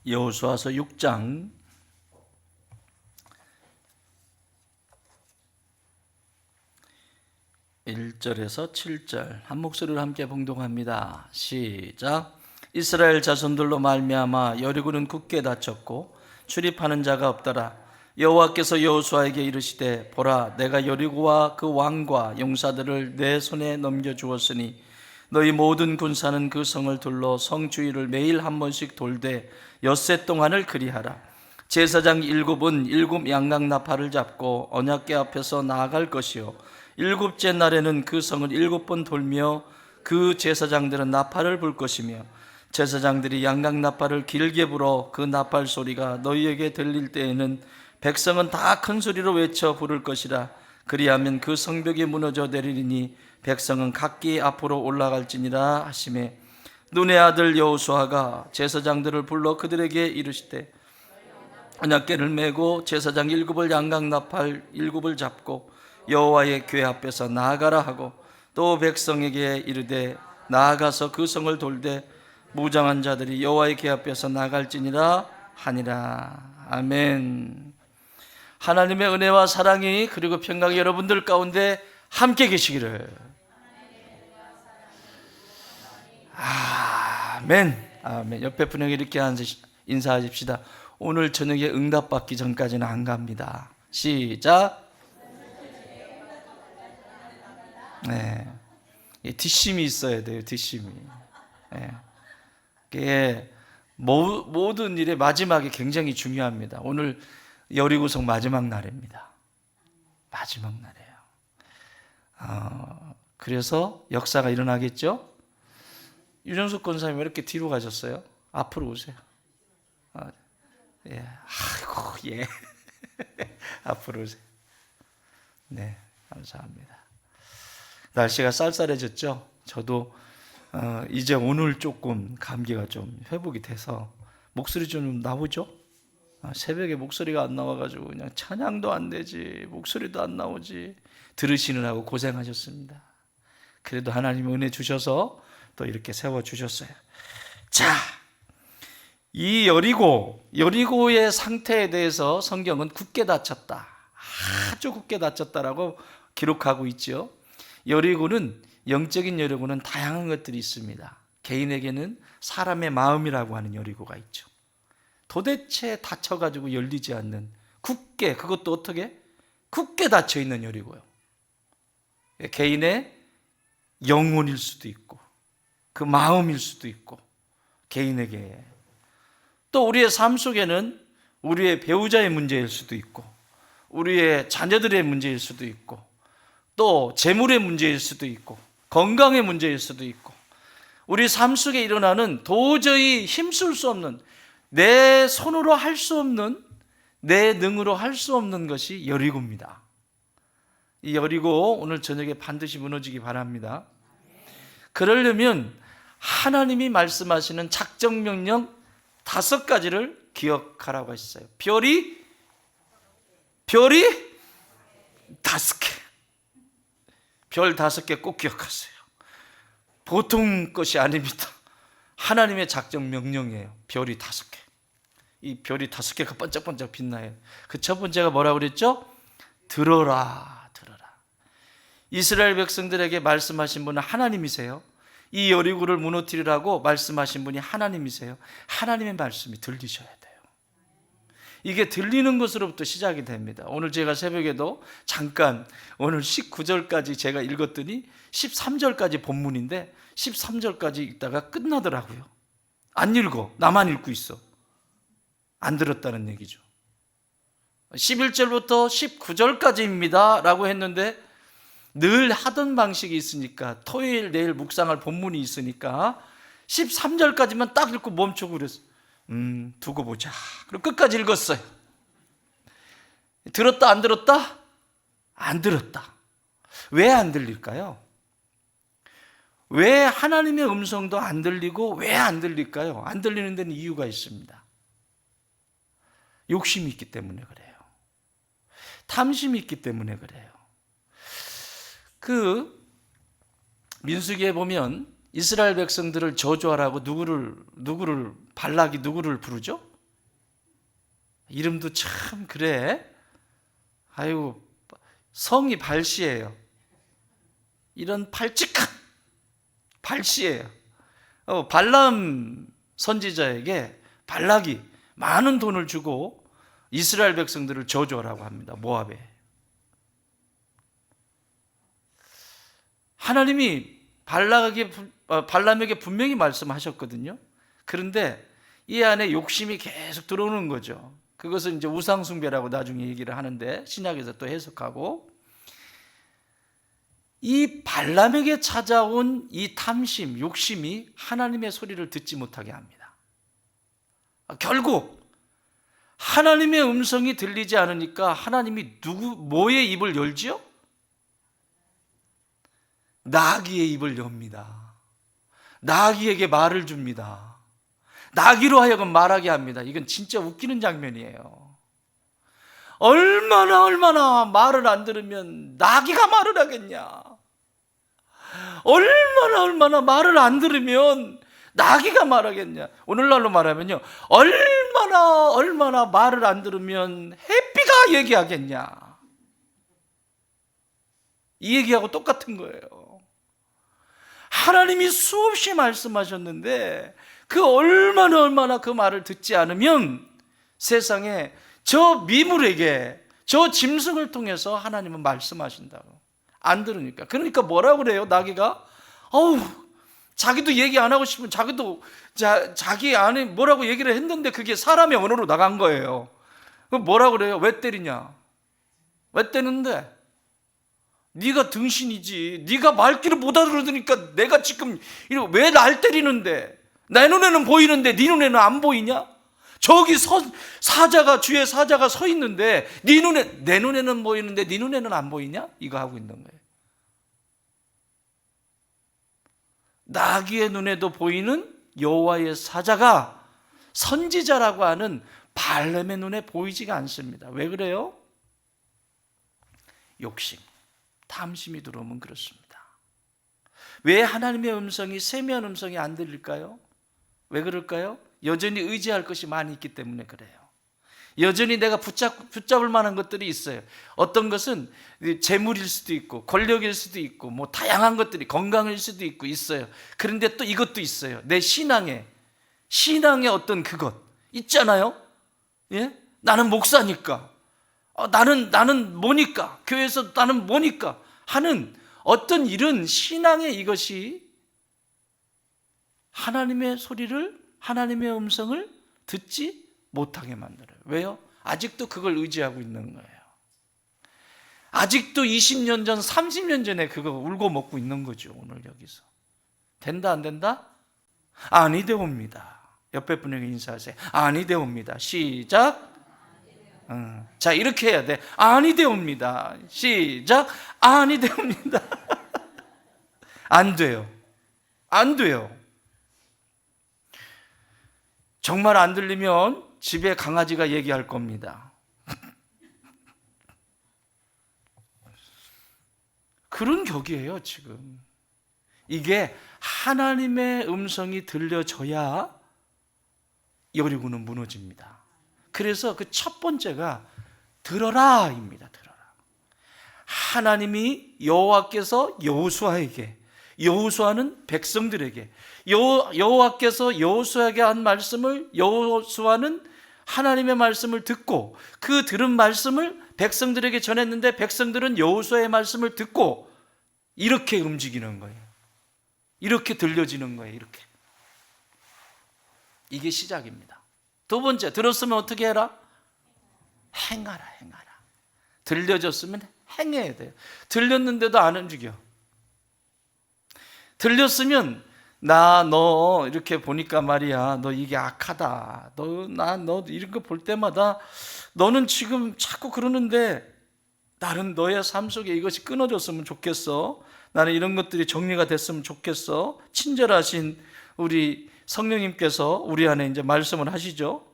여호수아서 6장 1절에서 7절 한 목소리로 함께 봉독합니다. 시작. 이스라엘 자손들로 말미암아 여리고는 굳게 닫혔고 출입하는 자가 없더라. 여호와께서 여호수아에게 이르시되 보라, 내가 여리고와 그 왕과 용사들을 내 손에 넘겨주었으니 너희 모든 군사는 그 성을 둘러 성 주위를 매일 한 번씩 돌되 엿새 동안을 그리하라. 제사장 7은 7 양강나팔을 잡고 언약궤 앞에서 나아갈 것이요 7째 날에는 그 성을 7번 돌며 그 제사장들은 나팔을 불 것이며 제사장들이 양강나팔을 길게 불어 그 나팔 소리가 너희에게 들릴 때에는 백성은 다 큰 소리로 외쳐 부를 것이라. 그리하면 그 성벽이 무너져 내리리니 백성은 각기 앞으로 올라갈지니라 하시매, 눈의 아들 여호수아가 제사장들을 불러 그들에게 이르시되 언약궤를 메고 제사장 7을 양강나팔 7을 잡고 여호와의 궤 앞에서 나아가라 하고, 또 백성에게 이르되 나아가서 그 성을 돌되 무장한 자들이 여호와의 궤 앞에서 나갈지니라 하니라. 아멘. 하나님의 은혜와 사랑이 그리고 평강이 여러분들 가운데 함께 계시기를. 아멘. 아멘. 옆에 분에게 이렇게 인사하십시다. 오늘 저녁에 응답받기 전까지는 안 갑니다. 시작. 네, 뒷심이 있어야 돼요. 뒷심이. 네. 모든 일의 마지막이 굉장히 중요합니다. 오늘 여리고성 마지막 날입니다. 마지막 날이에요. 그래서 역사가 일어나겠죠? 유정숙 권사님 왜 이렇게 뒤로 가셨어요? 앞으로 오세요. 예. 아이고, 예. 앞으로 오세요. 네, 감사합니다. 날씨가 쌀쌀해졌죠? 저도 이제 오늘 조금 감기가 좀 회복이 돼서 목소리 좀 나오죠? 새벽에 목소리가 안 나와가지고 그냥 찬양도 안 되지, 목소리도 안 나오지, 들으시느라고 고생하셨습니다. 그래도 하나님이 은혜 주셔서 또 이렇게 세워주셨어요. 자, 이 여리고의 상태에 대해서 성경은 굳게 닫혔다, 아주 굳게 닫혔다라고 기록하고 있죠. 여리고는, 영적인 여리고는 다양한 것들이 있습니다. 개인에게는 사람의 마음이라고 하는 여리고가 있죠. 도대체 닫혀가지고 열리지 않는, 굳게, 그것도 어떻게? 굳게 닫혀있는 여리고요. 개인의 영혼일 수도 있고 그 마음일 수도 있고, 개인에게 또 우리의 삶 속에는 우리의 배우자의 문제일 수도 있고 우리의 자녀들의 문제일 수도 있고 또 재물의 문제일 수도 있고 건강의 문제일 수도 있고, 우리 삶 속에 일어나는 도저히 힘쓸 수 없는, 내 손으로 할 수 없는, 내 능으로 할 수 없는 것이 여리고입니다. 이 여리고 오늘 저녁에 반드시 무너지기 바랍니다. 그러려면 하나님이 말씀하시는 작정명령 5가지를 기억하라고 했어요. 별이 5개. 별 5개 꼭 기억하세요. 보통 것이 아닙니다. 하나님의 작정 명령이에요. 별이 5개. 이 별이 5개가 번쩍번쩍 빛나요. 그 첫 번째가 뭐라고 그랬죠? 들어라. 이스라엘 백성들에게 말씀하신 분은 하나님이세요. 이 여리고를 무너뜨리라고 말씀하신 분이 하나님이세요. 하나님의 말씀이 들리셔야 돼요. 이게 들리는 것으로부터 시작이 됩니다. 오늘 제가 새벽에도 잠깐 오늘 19절까지 제가 읽었더니 13절까지 본문인데 13절까지 읽다가 끝나더라고요. 안 읽어. 나만 읽고 있어. 안 들었다는 얘기죠. 11절부터 19절까지입니다 라고 했는데, 늘 하던 방식이 있으니까 토요일 내일 묵상할 본문이 있으니까 13절까지만 딱 읽고 멈추고 그랬어요. 두고 보자. 그리고 끝까지 읽었어요. 들었다 안 들었다? 안 들었다. 왜 안 들릴까요? 왜 하나님의 음성도 안 들리고 왜 안 들릴까요? 안 들리는 데는 이유가 있습니다. 욕심이 있기 때문에 그래요. 탐심이 있기 때문에 그래요. 민수기에 보면 이스라엘 백성들을 저주하라고 발락이 누구를 부르죠? 이름도 참 그래. 아유, 성이 발시예요. 이런 발칙한 발시예요. 발람 선지자에게 발락이 많은 돈을 주고 이스라엘 백성들을 저주하라고 합니다. 모압에. 하나님이 발람에게 분명히 말씀하셨거든요. 그런데 이 안에 욕심이 계속 들어오는 거죠. 그것은 이제 우상숭배라고 나중에 얘기를 하는데 신약에서 또 해석하고, 이 발람에게 찾아온 이 탐심, 욕심이 하나님의 소리를 듣지 못하게 합니다. 결국 하나님의 음성이 들리지 않으니까 하나님이 뭐의 입을 열지요? 나귀의 입을 엽니다. 나귀에게 말을 줍니다. 나귀로 하여금 말하게 합니다. 이건 진짜 웃기는 장면이에요. 얼마나 말을 안 들으면 나귀가 말을 하겠냐? 얼마나 말을 안 들으면 나귀가 말하겠냐? 오늘날로 말하면요, 얼마나 말을 안 들으면 해피가 얘기하겠냐? 이 얘기하고 똑같은 거예요. 하나님이 수없이 말씀하셨는데 그 얼마나 그 말을 듣지 않으면 세상에 저 미물에게, 저 짐승을 통해서 하나님은 말씀하신다고. 안 들으니까. 그러니까 뭐라고 그래요? 나귀가 자기도 얘기 안 하고 싶으면 자기도 자기 안에 뭐라고 얘기를 했는데 그게 사람의 언어로 나간 거예요. 그럼 뭐라고 그래요? 왜 때리냐? 왜 때리는데? 네가 등신이지. 네가 말귀를 못 알아들으니까 내가 지금 왜 날 때리는데? 내 눈에는 보이는데 네 눈에는 안 보이냐? 저기 주의 사자가 서 있는데 내 눈에는 보이는데 네 눈에는 안 보이냐? 이거 하고 있는 거예요. 나귀의 눈에도 보이는 여호와의 사자가 선지자라고 하는 발람의 눈에 보이지가 않습니다. 왜 그래요? 욕심, 탐심이 들어오면 그렇습니다. 왜 하나님의 음성이, 세미한 음성이 안 들릴까요? 왜 그럴까요? 여전히 의지할 것이 많이 있기 때문에 그래요. 여전히 내가 붙잡을 만한 것들이 있어요. 어떤 것은 재물일 수도 있고 권력일 수도 있고 뭐 다양한 것들이, 건강일 수도 있고 있어요. 그런데 또 이것도 있어요. 내 신앙의 어떤 그것 있잖아요. 예? 나는 목사니까, 나는 뭐니까, 교회에서 나는 뭐니까 하는 어떤 이런 신앙의 이것이 하나님의 소리를, 하나님의 음성을 듣지 못하게 만들어요. 왜요? 아직도 그걸 의지하고 있는 거예요. 아직도 20년 전, 30년 전에 그거 울고 먹고 있는 거죠. 오늘 여기서 된다 안 된다? 아니 되옵니다. 옆에 분에게 인사하세요. 아니 되옵니다. 시작. 자, 이렇게 해야 돼. 아니 되옵니다. 시작. 아니 되옵니다. 안 돼요. 안 돼요. 정말 안 들리면 집에 강아지가 얘기할 겁니다. 그런 격이에요, 지금. 이게 하나님의 음성이 들려져야 여리고는 무너집니다. 그래서 그 첫 번째가 들어라입니다. 들어라. 하나님이 여호와께서 여호수아에게, 여호수아는 백성들에게, 여호와께서 여호수아에게 한 말씀을 여호수아는 하나님의 말씀을 듣고 그 들은 말씀을 백성들에게 전했는데 백성들은 여호수아의 말씀을 듣고 이렇게 움직이는 거예요. 이렇게 들려지는 거예요. 이렇게. 이게 시작입니다. 두 번째, 들었으면 어떻게 해라? 행하라. 들려졌으면 행해야 돼요. 들렸는데도 안 움직여. 들렸으면 너 이렇게 보니까 말이야, 너 이게 악하다. 너 이런 거 볼 때마다 너는 지금 자꾸 그러는데 나는 너의 삶 속에 이것이 끊어졌으면 좋겠어. 나는 이런 것들이 정리가 됐으면 좋겠어. 친절하신 우리 성령님께서 우리 안에 이제 말씀을 하시죠.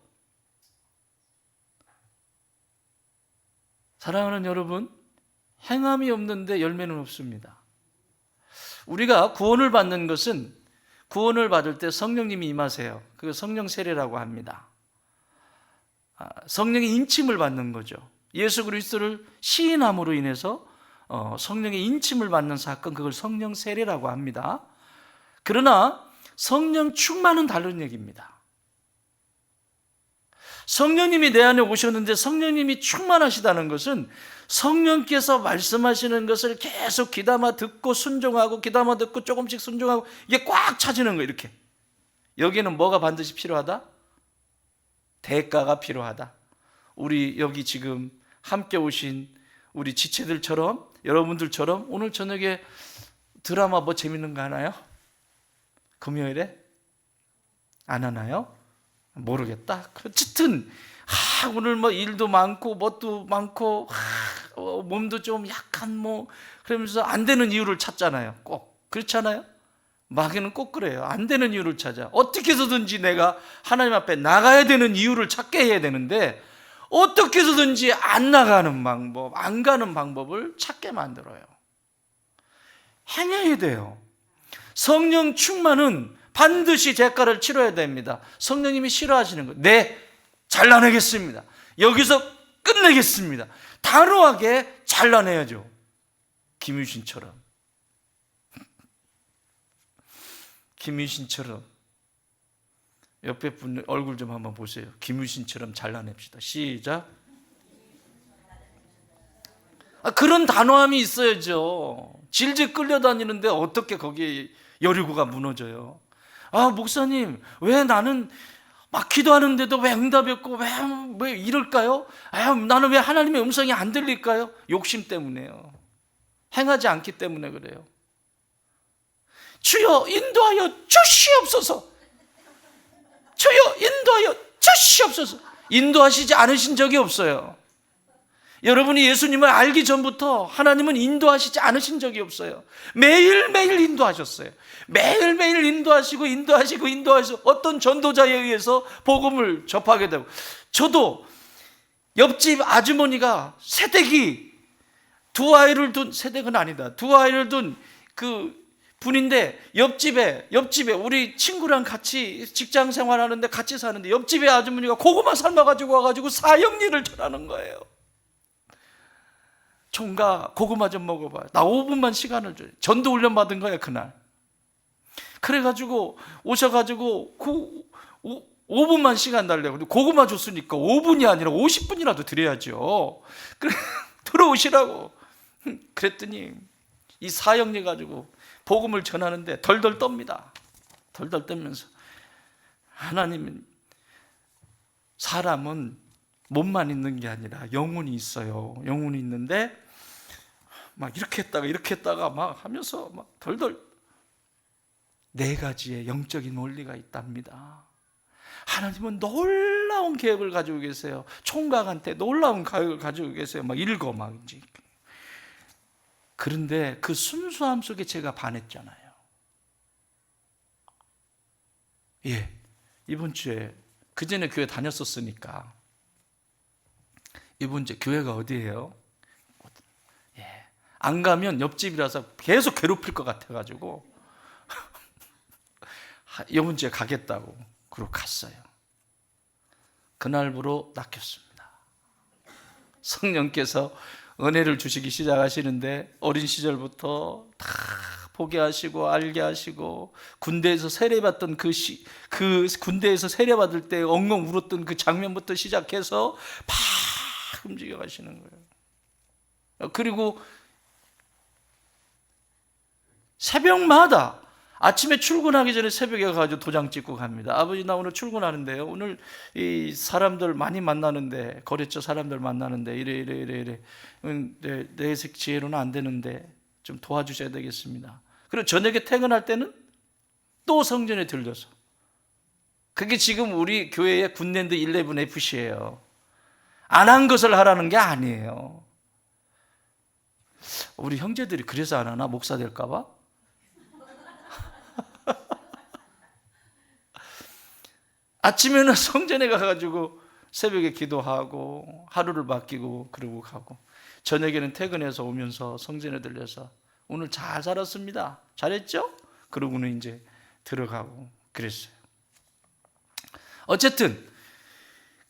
사랑하는 여러분, 행함이 없는데 열매는 없습니다. 우리가 구원을 받는 것은 구원을 받을 때 성령님이 임하세요. 그걸 성령 세례라고 합니다. 성령의 인침을 받는 거죠. 예수 그리스도를 시인함으로 인해서 성령의 인침을 받는 사건, 그걸 성령 세례라고 합니다. 그러나 성령 충만은 다른 얘기입니다. 성령님이 내 안에 오셨는데 성령님이 충만하시다는 것은 성령께서 말씀하시는 것을 계속 귀담아 듣고 순종하고, 귀담아 듣고 조금씩 순종하고, 이게 꽉 차지는 거예요. 이렇게. 여기는 뭐가 반드시 필요하다? 대가가 필요하다. 우리 여기 지금 함께 오신 우리 지체들처럼, 여러분들처럼 오늘 저녁에 드라마 뭐 재밌는 거 하나요? 금요일에? 안 하나요? 모르겠다. 어쨌든 오늘 뭐 일도 많고 뭣도 많고 몸도 좀 약간 뭐 그러면서 안 되는 이유를 찾잖아요. 꼭 그렇잖아요. 마귀는 꼭 그래요. 안 되는 이유를 찾아. 어떻게 해서든지 내가 하나님 앞에 나가야 되는 이유를 찾게 해야 되는데, 어떻게 해서든지 안 나가는 방법, 안 가는 방법을 찾게 만들어요. 행해야 돼요. 성령 충만은 반드시 대가를 치러야 됩니다. 성령님이 싫어하시는 거, 네, 잘라내겠습니다. 여기서 끝내겠습니다. 단호하게 잘라내야죠. 김유신처럼. 김유신처럼. 옆에 분 얼굴 좀 한번 보세요. 김유신처럼 잘라냅시다. 시작. 그런 단호함이 있어야죠. 질질 끌려다니는데 어떻게 거기에 여리고가 무너져요? 목사님, 왜 나는 막 기도하는데도 왜 응답이 없고 왜 이럴까요? 나는 왜 하나님의 음성이 안 들릴까요? 욕심 때문에요. 행하지 않기 때문에 그래요. 주여 인도하여 주시옵소서. 주여 인도하여 주시옵소서. 인도하시지 않으신 적이 없어요. 여러분이 예수님을 알기 전부터 하나님은 인도하시지 않으신 적이 없어요. 매일매일 인도하셨어요. 매일매일 인도하시고 어떤 전도자에 의해서 복음을 접하게 되고, 저도 옆집 아주머니가 새댁이 두 아이를 둔 그 분인데, 옆집에 우리 친구랑 같이 직장 생활하는데 같이 사는데, 옆집에 아주머니가 고구마 삶아가지고 와가지고 사형리를 전하는 거예요. 총각 고구마 좀 먹어봐. 나 5분만 시간을 줘요. 전도 훈련 받은 거야 그날. 그래가지고 오셔가지고 5분만 시간 달래고, 고구마 줬으니까 5분이 아니라 50분이라도 드려야죠. 그래 들어오시라고. 그랬더니 이 사형리 가지고 복음을 전하는데 덜덜 떱니다. 덜덜 떨면서, 하나님은, 사람은 몸만 있는 게 아니라 영혼이 있어요. 영혼이 있는데 막 이렇게 했다가 막 하면서 막 덜덜, 4가지의 영적인 원리가 있답니다. 하나님은 놀라운 계획을 가지고 계세요. 총각한테 놀라운 계획을 가지고 계세요. 막 읽어 막 이제. 그런데 그 순수함 속에 제가 반했잖아요. 이번 주에, 그 전에 교회 다녔었으니까, 이번 주에 교회가 어디예요? 안 가면 옆집이라서 계속 괴롭힐 것 같아가지고 이번 주에 가겠다고 그러고 갔어요. 그날부로 낚였습니다. 성령께서 은혜를 주시기 시작하시는데, 어린 시절부터 다 보게 하시고 알게 하시고, 군대에서 세례받던 그 군대에서 세례받을 때 엉엉 울었던 그 장면부터 시작해서 팍 움직여 가시는 거예요. 그리고 새벽마다, 아침에 출근하기 전에 새벽에 가가지고 도장 찍고 갑니다. 아버지, 나 오늘 출근하는데요. 오늘 이 사람들 많이 만나는데, 거래처 사람들 만나는데 이래. 내 지혜로는 안 되는데 좀 도와주셔야 되겠습니다. 그리고 저녁에 퇴근할 때는 또 성전에 들려서. 그게 지금 우리 교회의 굿랜드 11FC예요. 안 한 것을 하라는 게 아니에요. 우리 형제들이 그래서 안 하나? 목사 될까 봐? 아침에는 성전에 가가지고 새벽에 기도하고 하루를 맡기고 그러고 가고, 저녁에는 퇴근해서 오면서 성전에 들려서 오늘 잘 살았습니다, 잘했죠? 그러고는 이제 들어가고 그랬어요. 어쨌든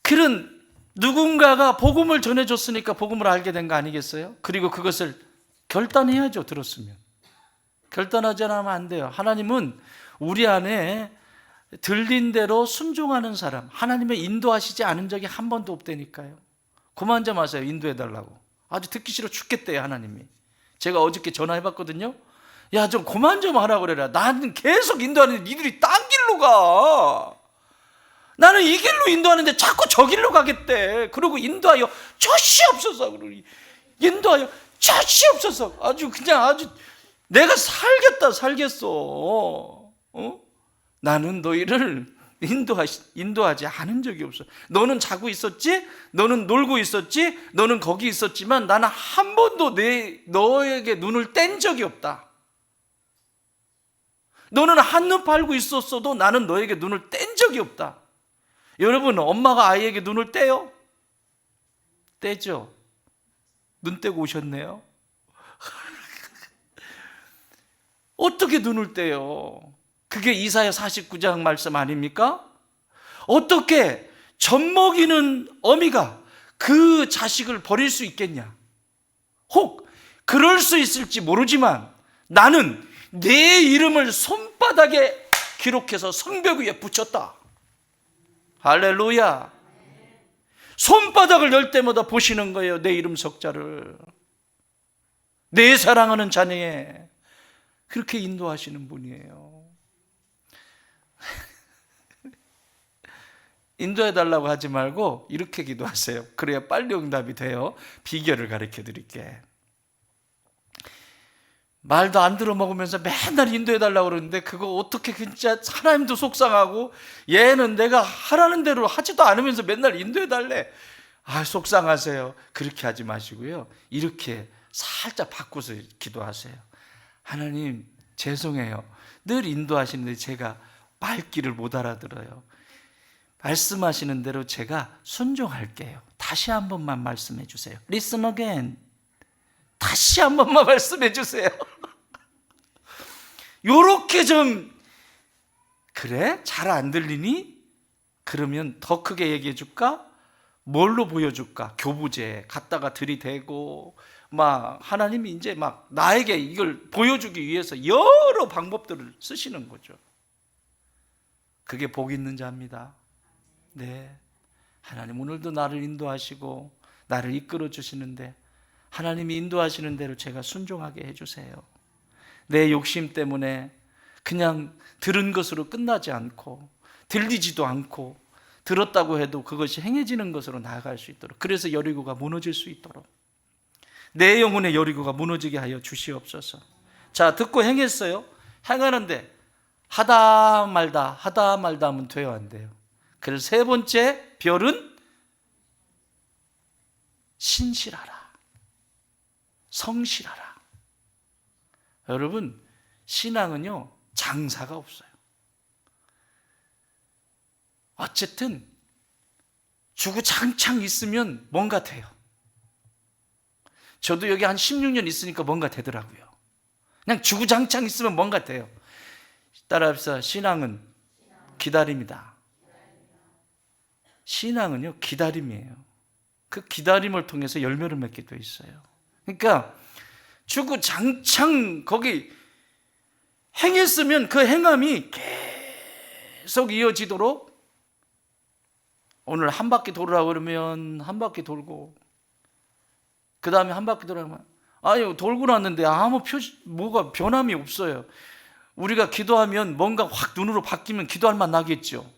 그런 누군가가 복음을 전해줬으니까 복음을 알게 된 거 아니겠어요? 그리고 그것을 결단해야죠. 들었으면. 결단하지 않으면 안 돼요. 하나님은 우리 안에 들린 대로 순종하는 사람, 하나님의 인도하시지 않은 적이 한 번도 없다니까요. 그만 좀 하세요. 인도해달라고. 아주 듣기 싫어 죽겠대요, 하나님이. 제가 어저께 전화해봤거든요. 야, 좀 그만 좀 하라 그래라. 나는 계속 인도하는데 니들이 딴 길로 가. 나는 이 길로 인도하는데 자꾸 저 길로 가겠대. 그리고 인도하여 저시옵소서. 그러니 인도하여 저시옵소서. 아주 그냥 아주 내가 살겠어. 나는 너희를 인도하지 않은 적이 없어. 너는 자고 있었지? 너는 놀고 있었지? 너는 거기 있었지만 나는 한 번도 너에게 눈을 뗀 적이 없다. 너는 한눈 팔고 있었어도 나는 너에게 눈을 뗀 적이 없다. 여러분, 엄마가 아이에게 눈을 떼요? 떼죠. 눈 떼고 오셨네요. 어떻게 눈을 떼요? 그게 이사야 49장 말씀 아닙니까? 어떻게 젖먹이는 어미가 그 자식을 버릴 수 있겠냐? 혹 그럴 수 있을지 모르지만 나는 내 이름을 손바닥에 기록해서 성벽 위에 붙였다. 할렐루야. 손바닥을 열 때마다 보시는 거예요. 내 이름 석자를. 내 사랑하는 자녀에 그렇게 인도하시는 분이에요. 인도해달라고 하지 말고 이렇게 기도하세요. 그래야 빨리 응답이 돼요. 비결을 가르쳐 드릴게. 말도 안 들어먹으면서 맨날 인도해달라고 그러는데 그거 어떻게 진짜 하나님도 속상하고 얘는 내가 하라는 대로 하지도 않으면서 맨날 인도해달래. 속상하세요. 그렇게 하지 마시고요. 이렇게 살짝 바꿔서 기도하세요. 하나님 죄송해요. 늘 인도하시는데 제가 말귀를 못 알아들어요. 말씀하시는 대로 제가 순종할게요. 다시 한 번만 말씀해 주세요. Listen again. 다시 한 번만 말씀해 주세요. 요렇게 좀 그래? 잘 안 들리니? 그러면 더 크게 얘기해 줄까? 뭘로 보여줄까? 교부제 갖다가 들이대고 막 하나님이 이제 막 나에게 이걸 보여주기 위해서 여러 방법들을 쓰시는 거죠. 그게 복 있는 자입니다. 네, 하나님 오늘도 나를 인도하시고 나를 이끌어 주시는데 하나님이 인도하시는 대로 제가 순종하게 해주세요. 내 욕심 때문에 그냥 들은 것으로 끝나지 않고 들리지도 않고 들었다고 해도 그것이 행해지는 것으로 나아갈 수 있도록, 그래서 여리고가 무너질 수 있도록 내 영혼의 여리고가 무너지게 하여 주시옵소서. 자, 듣고 행했어요. 행하는데 하다 말다 하면 돼요, 안 돼요? 그래서 세 번째 별은 신실하라, 성실하라. 여러분, 신앙은요 장사가 없어요. 어쨌든 주구장창 있으면 뭔가 돼요. 저도 여기 한 16년 있으니까 뭔가 되더라고요. 그냥 주구장창 있으면 뭔가 돼요. 따라합시다. 신앙은 기다림이다. 신앙은요 기다림이에요. 그 기다림을 통해서 열매를 맺게 돼 있어요. 그러니까 주구장창 거기 행했으면 그 행함이 계속 이어지도록, 오늘 한 바퀴 돌으라고 그러면 한 바퀴 돌고, 그 다음에 한 바퀴 돌아가면 돌고 났는데 아무 뭐가 변함이 없어요. 우리가 기도하면 뭔가 확 눈으로 바뀌면 기도할 만 나겠죠.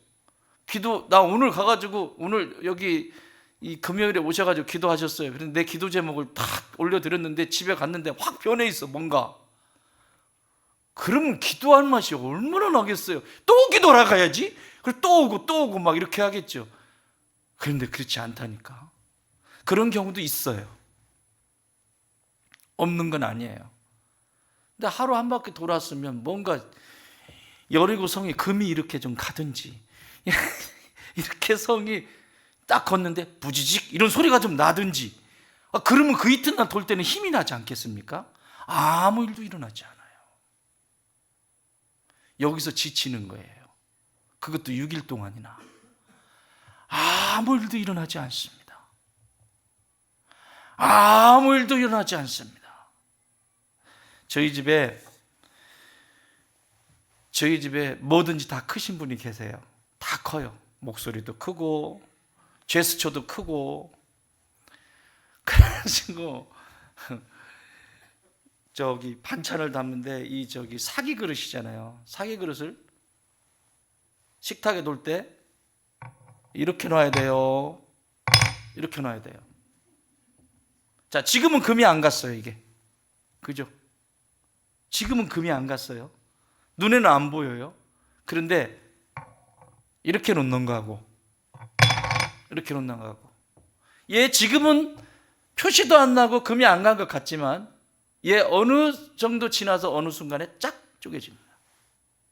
나 오늘 가가지고, 오늘 여기 이 금요일에 오셔가지고 기도하셨어요. 그런데 내 기도 제목을 탁 올려드렸는데 집에 갔는데 확 변해 있어, 뭔가. 그러면 기도할 맛이 얼마나 나겠어요. 또 기도하러 가야지. 그리고 또 오고 막 이렇게 하겠죠. 그런데 그렇지 않다니까. 그런 경우도 있어요. 없는 건 아니에요. 근데 하루 한 바퀴 돌았으면 뭔가 여리고 성이 금이 이렇게 좀 가든지 이렇게 성이 딱 걷는데 부지직 이런 소리가 좀 나든지, 그러면 그 이튿날 돌 때는 힘이 나지 않겠습니까? 아무 일도 일어나지 않아요. 여기서 지치는 거예요. 그것도 6일 동안이나 아무 일도 일어나지 않습니다. 아무 일도 일어나지 않습니다. 저희 집에 뭐든지 다 크신 분이 계세요. 다 커요. 목소리도 크고 제스처도 크고. 그래가지고 저기 반찬을 담는데 이 저기 사기 그릇이잖아요. 사기 그릇을 식탁에 놓을 때 이렇게 놔야 돼요. 이렇게 놔야 돼요. 자, 지금은 금이 안 갔어요, 이게. 그죠? 지금은 금이 안 갔어요. 눈에는 안 보여요. 그런데 이렇게 놓는 거하고 이렇게 놓는 거하고, 얘 지금은 표시도 안 나고 금이 안 간 것 같지만 얘 어느 정도 지나서 어느 순간에 쫙 쪼개집니다.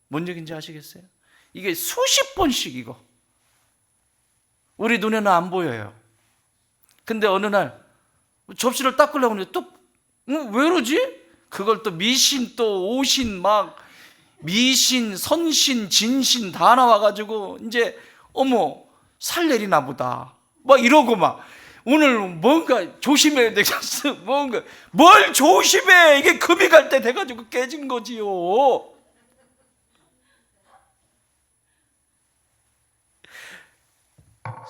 뭔 얘기인지 아시겠어요? 이게 수십 번씩 이거 우리 눈에는 안 보여요. 근데 어느 날 접시를 닦으려고 하는데 또 왜 그러지? 그걸 또 미신 또 오신 막 미신, 선신, 진신 다 나와가지고 이제 어머 살 내리나 보다 막 이러고 막 오늘 뭔가 조심해야 되겠어. 뭔가 뭘 조심해, 이게 금이 갈 때 돼가지고 깨진 거지요.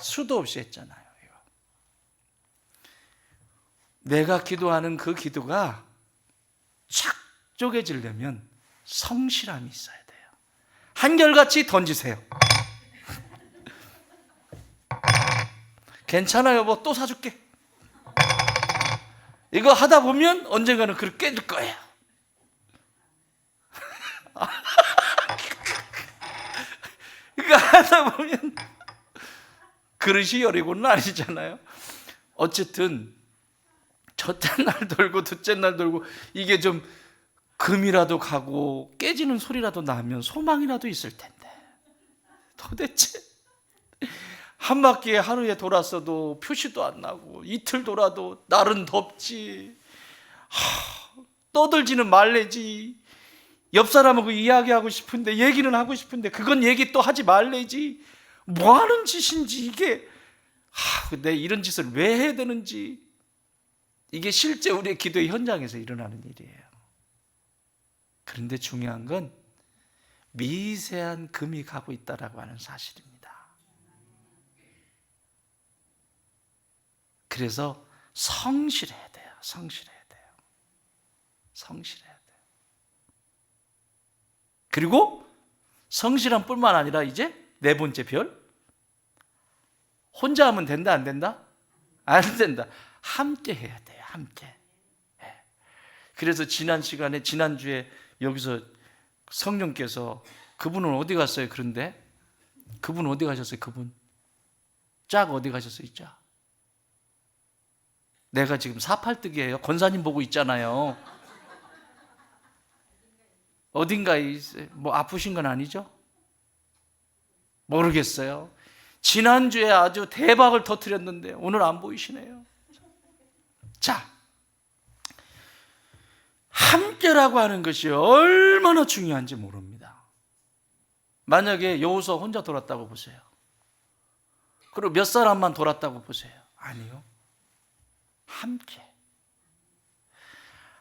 수도 없이 했잖아요. 이거. 내가 기도하는 그 기도가 착 쪼개지려면 성실함이 있어야 돼요. 한결같이 던지세요. 괜찮아 여보, 또 사줄게. 이거 하다 보면 언젠가는 그렇게 깨질 거예요. 이거 하다 보면 그릇이 여리고는 아니잖아요. 어쨌든 첫째 날 돌고 둘째 날 돌고 이게 좀 금이라도 가고 깨지는 소리라도 나면 소망이라도 있을 텐데, 도대체 한 바퀴에 하루에 돌았어도 표시도 안 나고 이틀 돌아도 날은 덥지. 떠들지는 말래지. 옆 사람하고 이야기하고 싶은데, 얘기는 하고 싶은데 그건 얘기 또 하지 말래지. 뭐 하는 짓인지 이게, 내 이런 짓을 왜 해야 되는지. 이게 실제 우리의 기도의 현장에서 일어나는 일이에요. 그런데 중요한 건 미세한 금이 가고 있다라고 하는 사실입니다. 그래서 성실해야 돼요. 성실해야 돼요. 성실해야 돼요. 그리고 성실함 뿐만 아니라 이제 네 번째 별, 혼자 하면 된다 안 된다? 안 된다. 함께 해야 돼요. 함께. 그래서 지난주에 여기서 성령께서, 그분은 어디 갔어요? 그런데 그분 어디 가셨어요? 그분 짝 어디 가셨어요? 짝. 내가 지금 사팔뜨기예요. 권사님 보고 있잖아요. 어딘가에 있어요. 뭐 아프신 건 아니죠? 모르겠어요. 지난주에 아주 대박을 터뜨렸는데 오늘 안 보이시네요. 자, 함께라고 하는 것이 얼마나 중요한지 모릅니다. 만약에 여호수아 혼자 돌았다고 보세요. 그리고 몇 사람만 돌았다고 보세요. 아니요.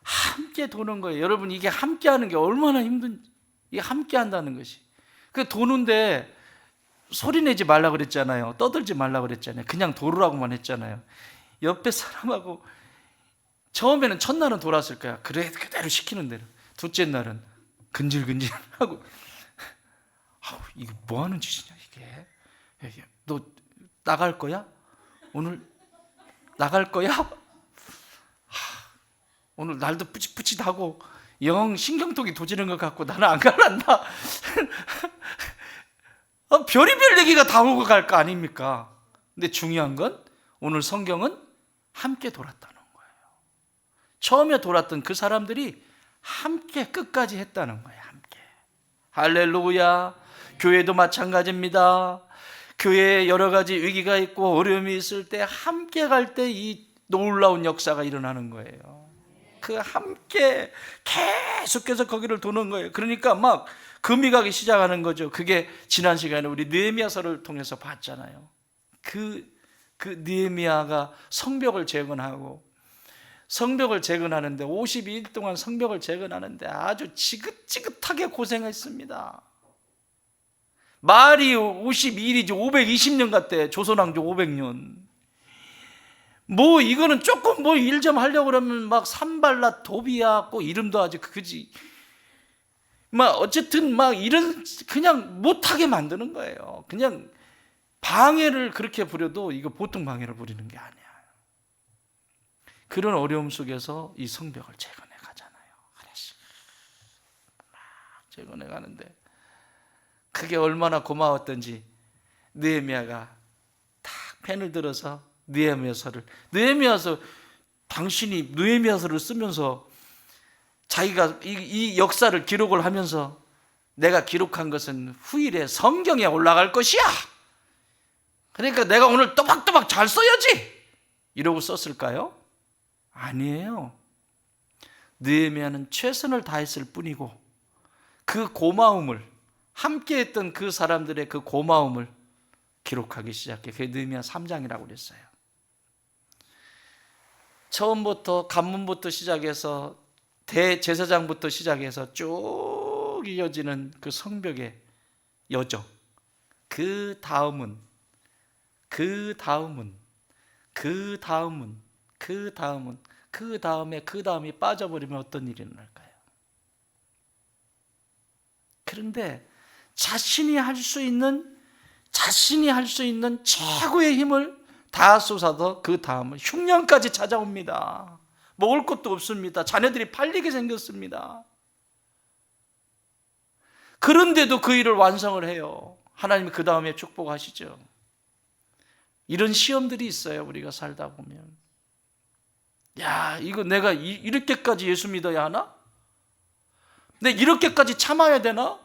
함께 도는 거예요. 여러분, 이게 함께 하는 게 얼마나 힘든지. 이게 함께 한다는 것이. 그 도는데 소리 내지 말라 그랬잖아요. 떠들지 말라 그랬잖아요. 그냥 돌으라고만 했잖아요. 옆에 사람하고 처음에는 첫날은 돌았을 거야. 그래, 그대로 시키는 대로. 둘째 날은 근질근질하고, 이거 뭐 하는 짓이냐 이게. 너 나갈 거야? 오늘 나갈 거야? 오늘 날도 뿌칫뿌칫하고 영 신경통이 도지는 것 같고 나는 안 갈란다. 별의별 얘기가 다 오고 갈 거 아닙니까? 근데 중요한 건 오늘 성경은 함께 돌았다는 거예요. 처음에 돌았던 그 사람들이 함께 끝까지 했다는 거예요. 함께. 할렐루야. 교회도 마찬가지입니다. 교회에 여러 가지 위기가 있고 어려움이 있을 때 함께 갈 때 이 놀라운 역사가 일어나는 거예요. 그 함께 계속해서 거기를 도는 거예요. 그러니까 막 금이 가기 시작하는 거죠. 그게 지난 시간에 우리 느헤미야서를 통해서 봤잖아요. 그 느헤미야가 성벽을 재건하고 성벽을 재건하는데 52일 동안 성벽을 재건하는데 아주 지긋지긋하게 고생했습니다. 말이 52일이지 520년 같대. 조선왕조 500년. 뭐 이거는 조금 뭐 일 좀 하려고 그러면 막 산발라 도비야 꼭 이름도 아주 그지. 막 어쨌든 막 이런 그냥 못하게 만드는 거예요. 그냥 방해를 그렇게 부려도 이거 보통 방해를 부리는 게 아니야. 그런 어려움 속에서 이 성벽을 재건해 가잖아요. 하나씩 막 재건해 가는데 그게 얼마나 고마웠던지 느헤미야가 딱 펜을 들어서 느헤미야서 당신이 느헤미야서를 쓰면서 자기가 이 역사를 기록을 하면서 내가 기록한 것은 후일에 성경에 올라갈 것이야. 그러니까 내가 오늘 또박또박 잘 써야지 이러고 썼을까요? 아니에요. 느헤미야는 최선을 다했을 뿐이고 그 고마움을 함께했던 그 사람들의 그 고마움을 기록하기 시작해. 그게 느헤미야 3장이라고 그랬어요. 처음부터 관문부터 시작해서 대제사장부터 시작해서 쭉 이어지는 그 성벽의 여정, 그 다음이 빠져버리면 어떤 일이 일어날까요? 그런데 자신이 할 수 있는 최고의 힘을 다 쏟아서 그 다음은 흉년까지 찾아옵니다. 먹을 것도 없습니다. 자녀들이 팔리게 생겼습니다. 그런데도 그 일을 완성을 해요. 하나님이 그 다음에 축복하시죠. 이런 시험들이 있어요. 우리가 살다 보면 야, 이거 내가 이렇게까지 예수 믿어야 하나? 내가 이렇게까지 참아야 되나?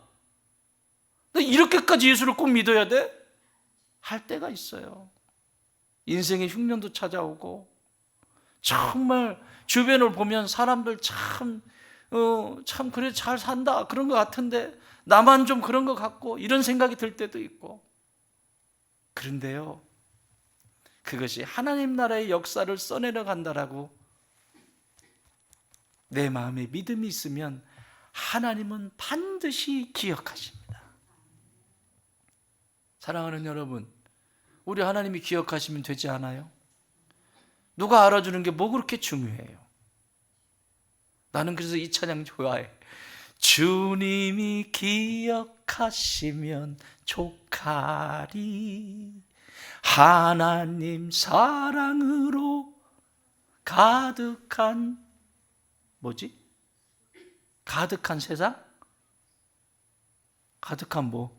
내가 이렇게까지 예수를 꼭 믿어야 돼? 할 때가 있어요. 인생의 흉년도 찾아오고 정말 주변을 보면 사람들 참 그래 잘 산다 그런 것 같은데 나만 좀 그런 것 같고 이런 생각이 들 때도 있고. 그런데요, 그것이 하나님 나라의 역사를 써내려 간다라고 내 마음에 믿음이 있으면 하나님은 반드시 기억하십니다. 사랑하는 여러분, 우리 하나님이 기억하시면 되지 않아요? 누가 알아주는 게 뭐 그렇게 중요해요? 나는 그래서 이 찬양 좋아해. 주님이 기억하시면 족하리. 하나님 사랑으로 가득한 가득한 세상? 가득한 뭐?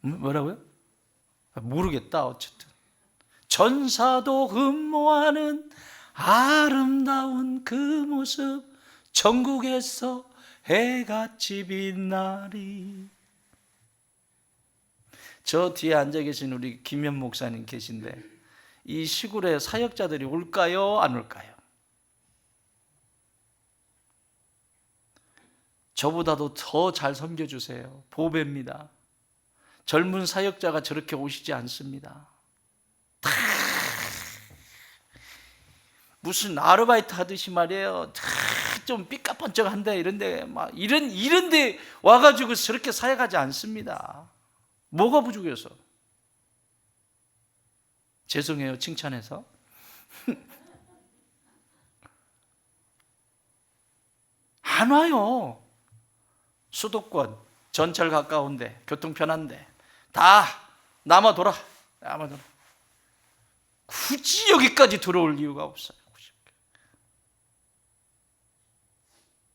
뭐라고요? 모르겠다. 어쨌든 전사도 흠모하는 아름다운 그 모습 전국에서 해같이 빛나리. 저 뒤에 앉아 계신 우리 김현 목사님 계신데 이 시골에 사역자들이 올까요? 안 올까요? 저보다도 더 잘 섬겨주세요. 보배입니다. 젊은 사역자가 저렇게 오시지 않습니다. 무슨 아르바이트 하듯이 말이에요. 좀 삐까뻔쩍한데 이런데 막 이런데 와가지고 저렇게 사역하지 않습니다. 뭐가 부족해서? 죄송해요, 칭찬해서. 안 와요. 수도권, 전철 가까운데, 교통 편한데 다 남아돌아. 굳이 여기까지 들어올 이유가 없어요.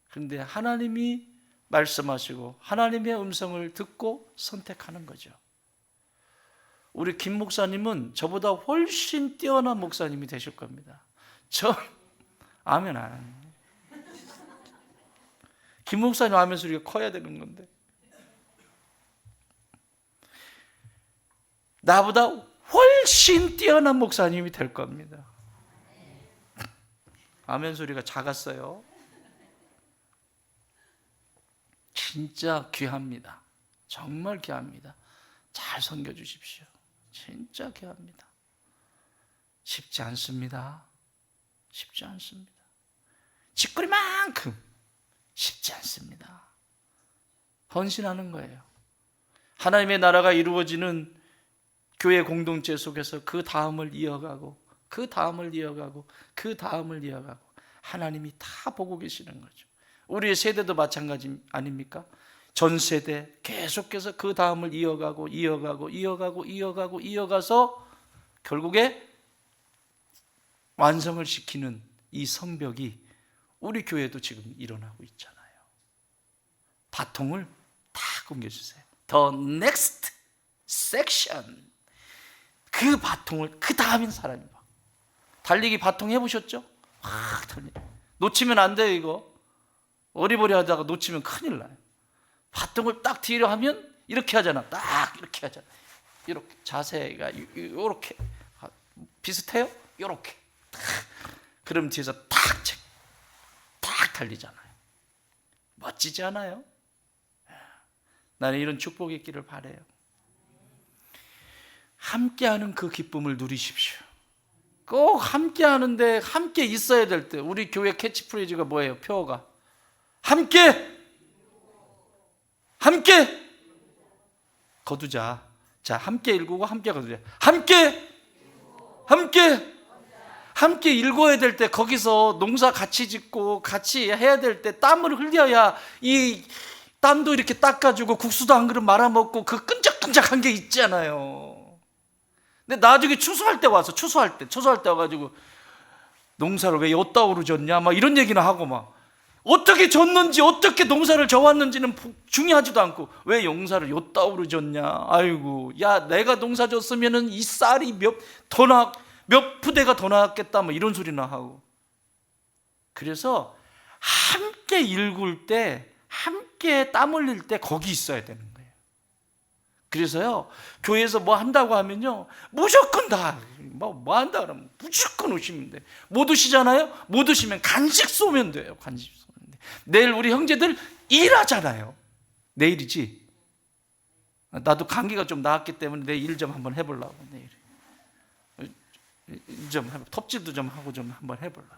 그런데 하나님이 말씀하시고 하나님의 음성을 듣고 선택하는 거죠. 우리 김 목사님은 저보다 훨씬 뛰어난 목사님이 되실 겁니다. 아멘 안 합니다. 김 목사님 아멘 소리가 커야 되는 건데 나보다 훨씬 뛰어난 목사님이 될 겁니다. 아멘 소리가 작았어요. 진짜 귀합니다. 정말 귀합니다. 잘 섬겨주십시오. 진짜 귀합니다. 쉽지 않습니다. 쉽지 않습니다. 짓거리만큼 쉽지 않습니다. 헌신하는 거예요. 하나님의 나라가 이루어지는 교회 공동체 속에서 그 다음을 이어가고 그 다음을 이어가고 그 다음을 이어가고 하나님이 다 보고 계시는 거죠. 우리의 세대도 마찬가지 아닙니까? 전 세대 계속해서 그 다음을 이어가고 이어가서 결국에 완성을 시키는 이 성벽이 우리 교회도 지금 일어나고 있잖아요. 바통을 다 옮겨주세요. The next section. 그 바통을 그 다음인 사람이 막 달리기 바통 해보셨죠? 확 달리. 놓치면 안 돼요. 이거 어리버리 하다가 놓치면 큰일 나요. 바통을 딱 뒤로 하면 이렇게 하잖아. 딱 이렇게 하잖아. 이렇게 자세가 이렇게 비슷해요? 이렇게 그럼 뒤에서 딱 달리잖아요. 멋지지 않아요? 나는 이런 축복이 있기를 바라요. 함께하는 그 기쁨을 누리십시오. 꼭 함께하는데 함께 있어야 될 때 우리 교회 캐치프레이즈가 뭐예요? 표어가 함께 거두자. 자, 함께 일구고 함께 거두자. 함께 일궈야 될 때 거기서 농사 같이 짓고 같이 해야 될 때 땀을 흘려야 이 땀도 이렇게 닦아주고 국수도 한 그릇 말아먹고 그 끈적끈적한 게 있잖아요. 근데 나중에 추수할 때 와가지고 농사를 왜 여따오로 졌냐 막 이런 얘기나 하고 막 어떻게 졌는지 어떻게 농사를 져왔는지는 중요하지도 않고 왜 농사를 여따오로 졌냐. 아이고 야 내가 농사 졌으면은 이 쌀이 몇 푸대가 더 나왔겠다 뭐 이런 소리나 하고. 그래서 함께 일굴 때 함께 땀 흘릴 때 거기 있어야 되는 거예요. 그래서요 교회에서 뭐 한다고 하면요 무조건 다 뭐 한다 그러면 무조건 오시면 돼요. 못 오시잖아요. 못 오시면 간식 쏘면 돼요. 간식 쏘면 돼. 내일 우리 형제들 일하잖아요. 내일이지. 나도 감기가 좀 나았기 때문에 내일 일 좀 한번 해보려고. 내일 좀 톱질도 좀 하고 좀 한번 해보려고.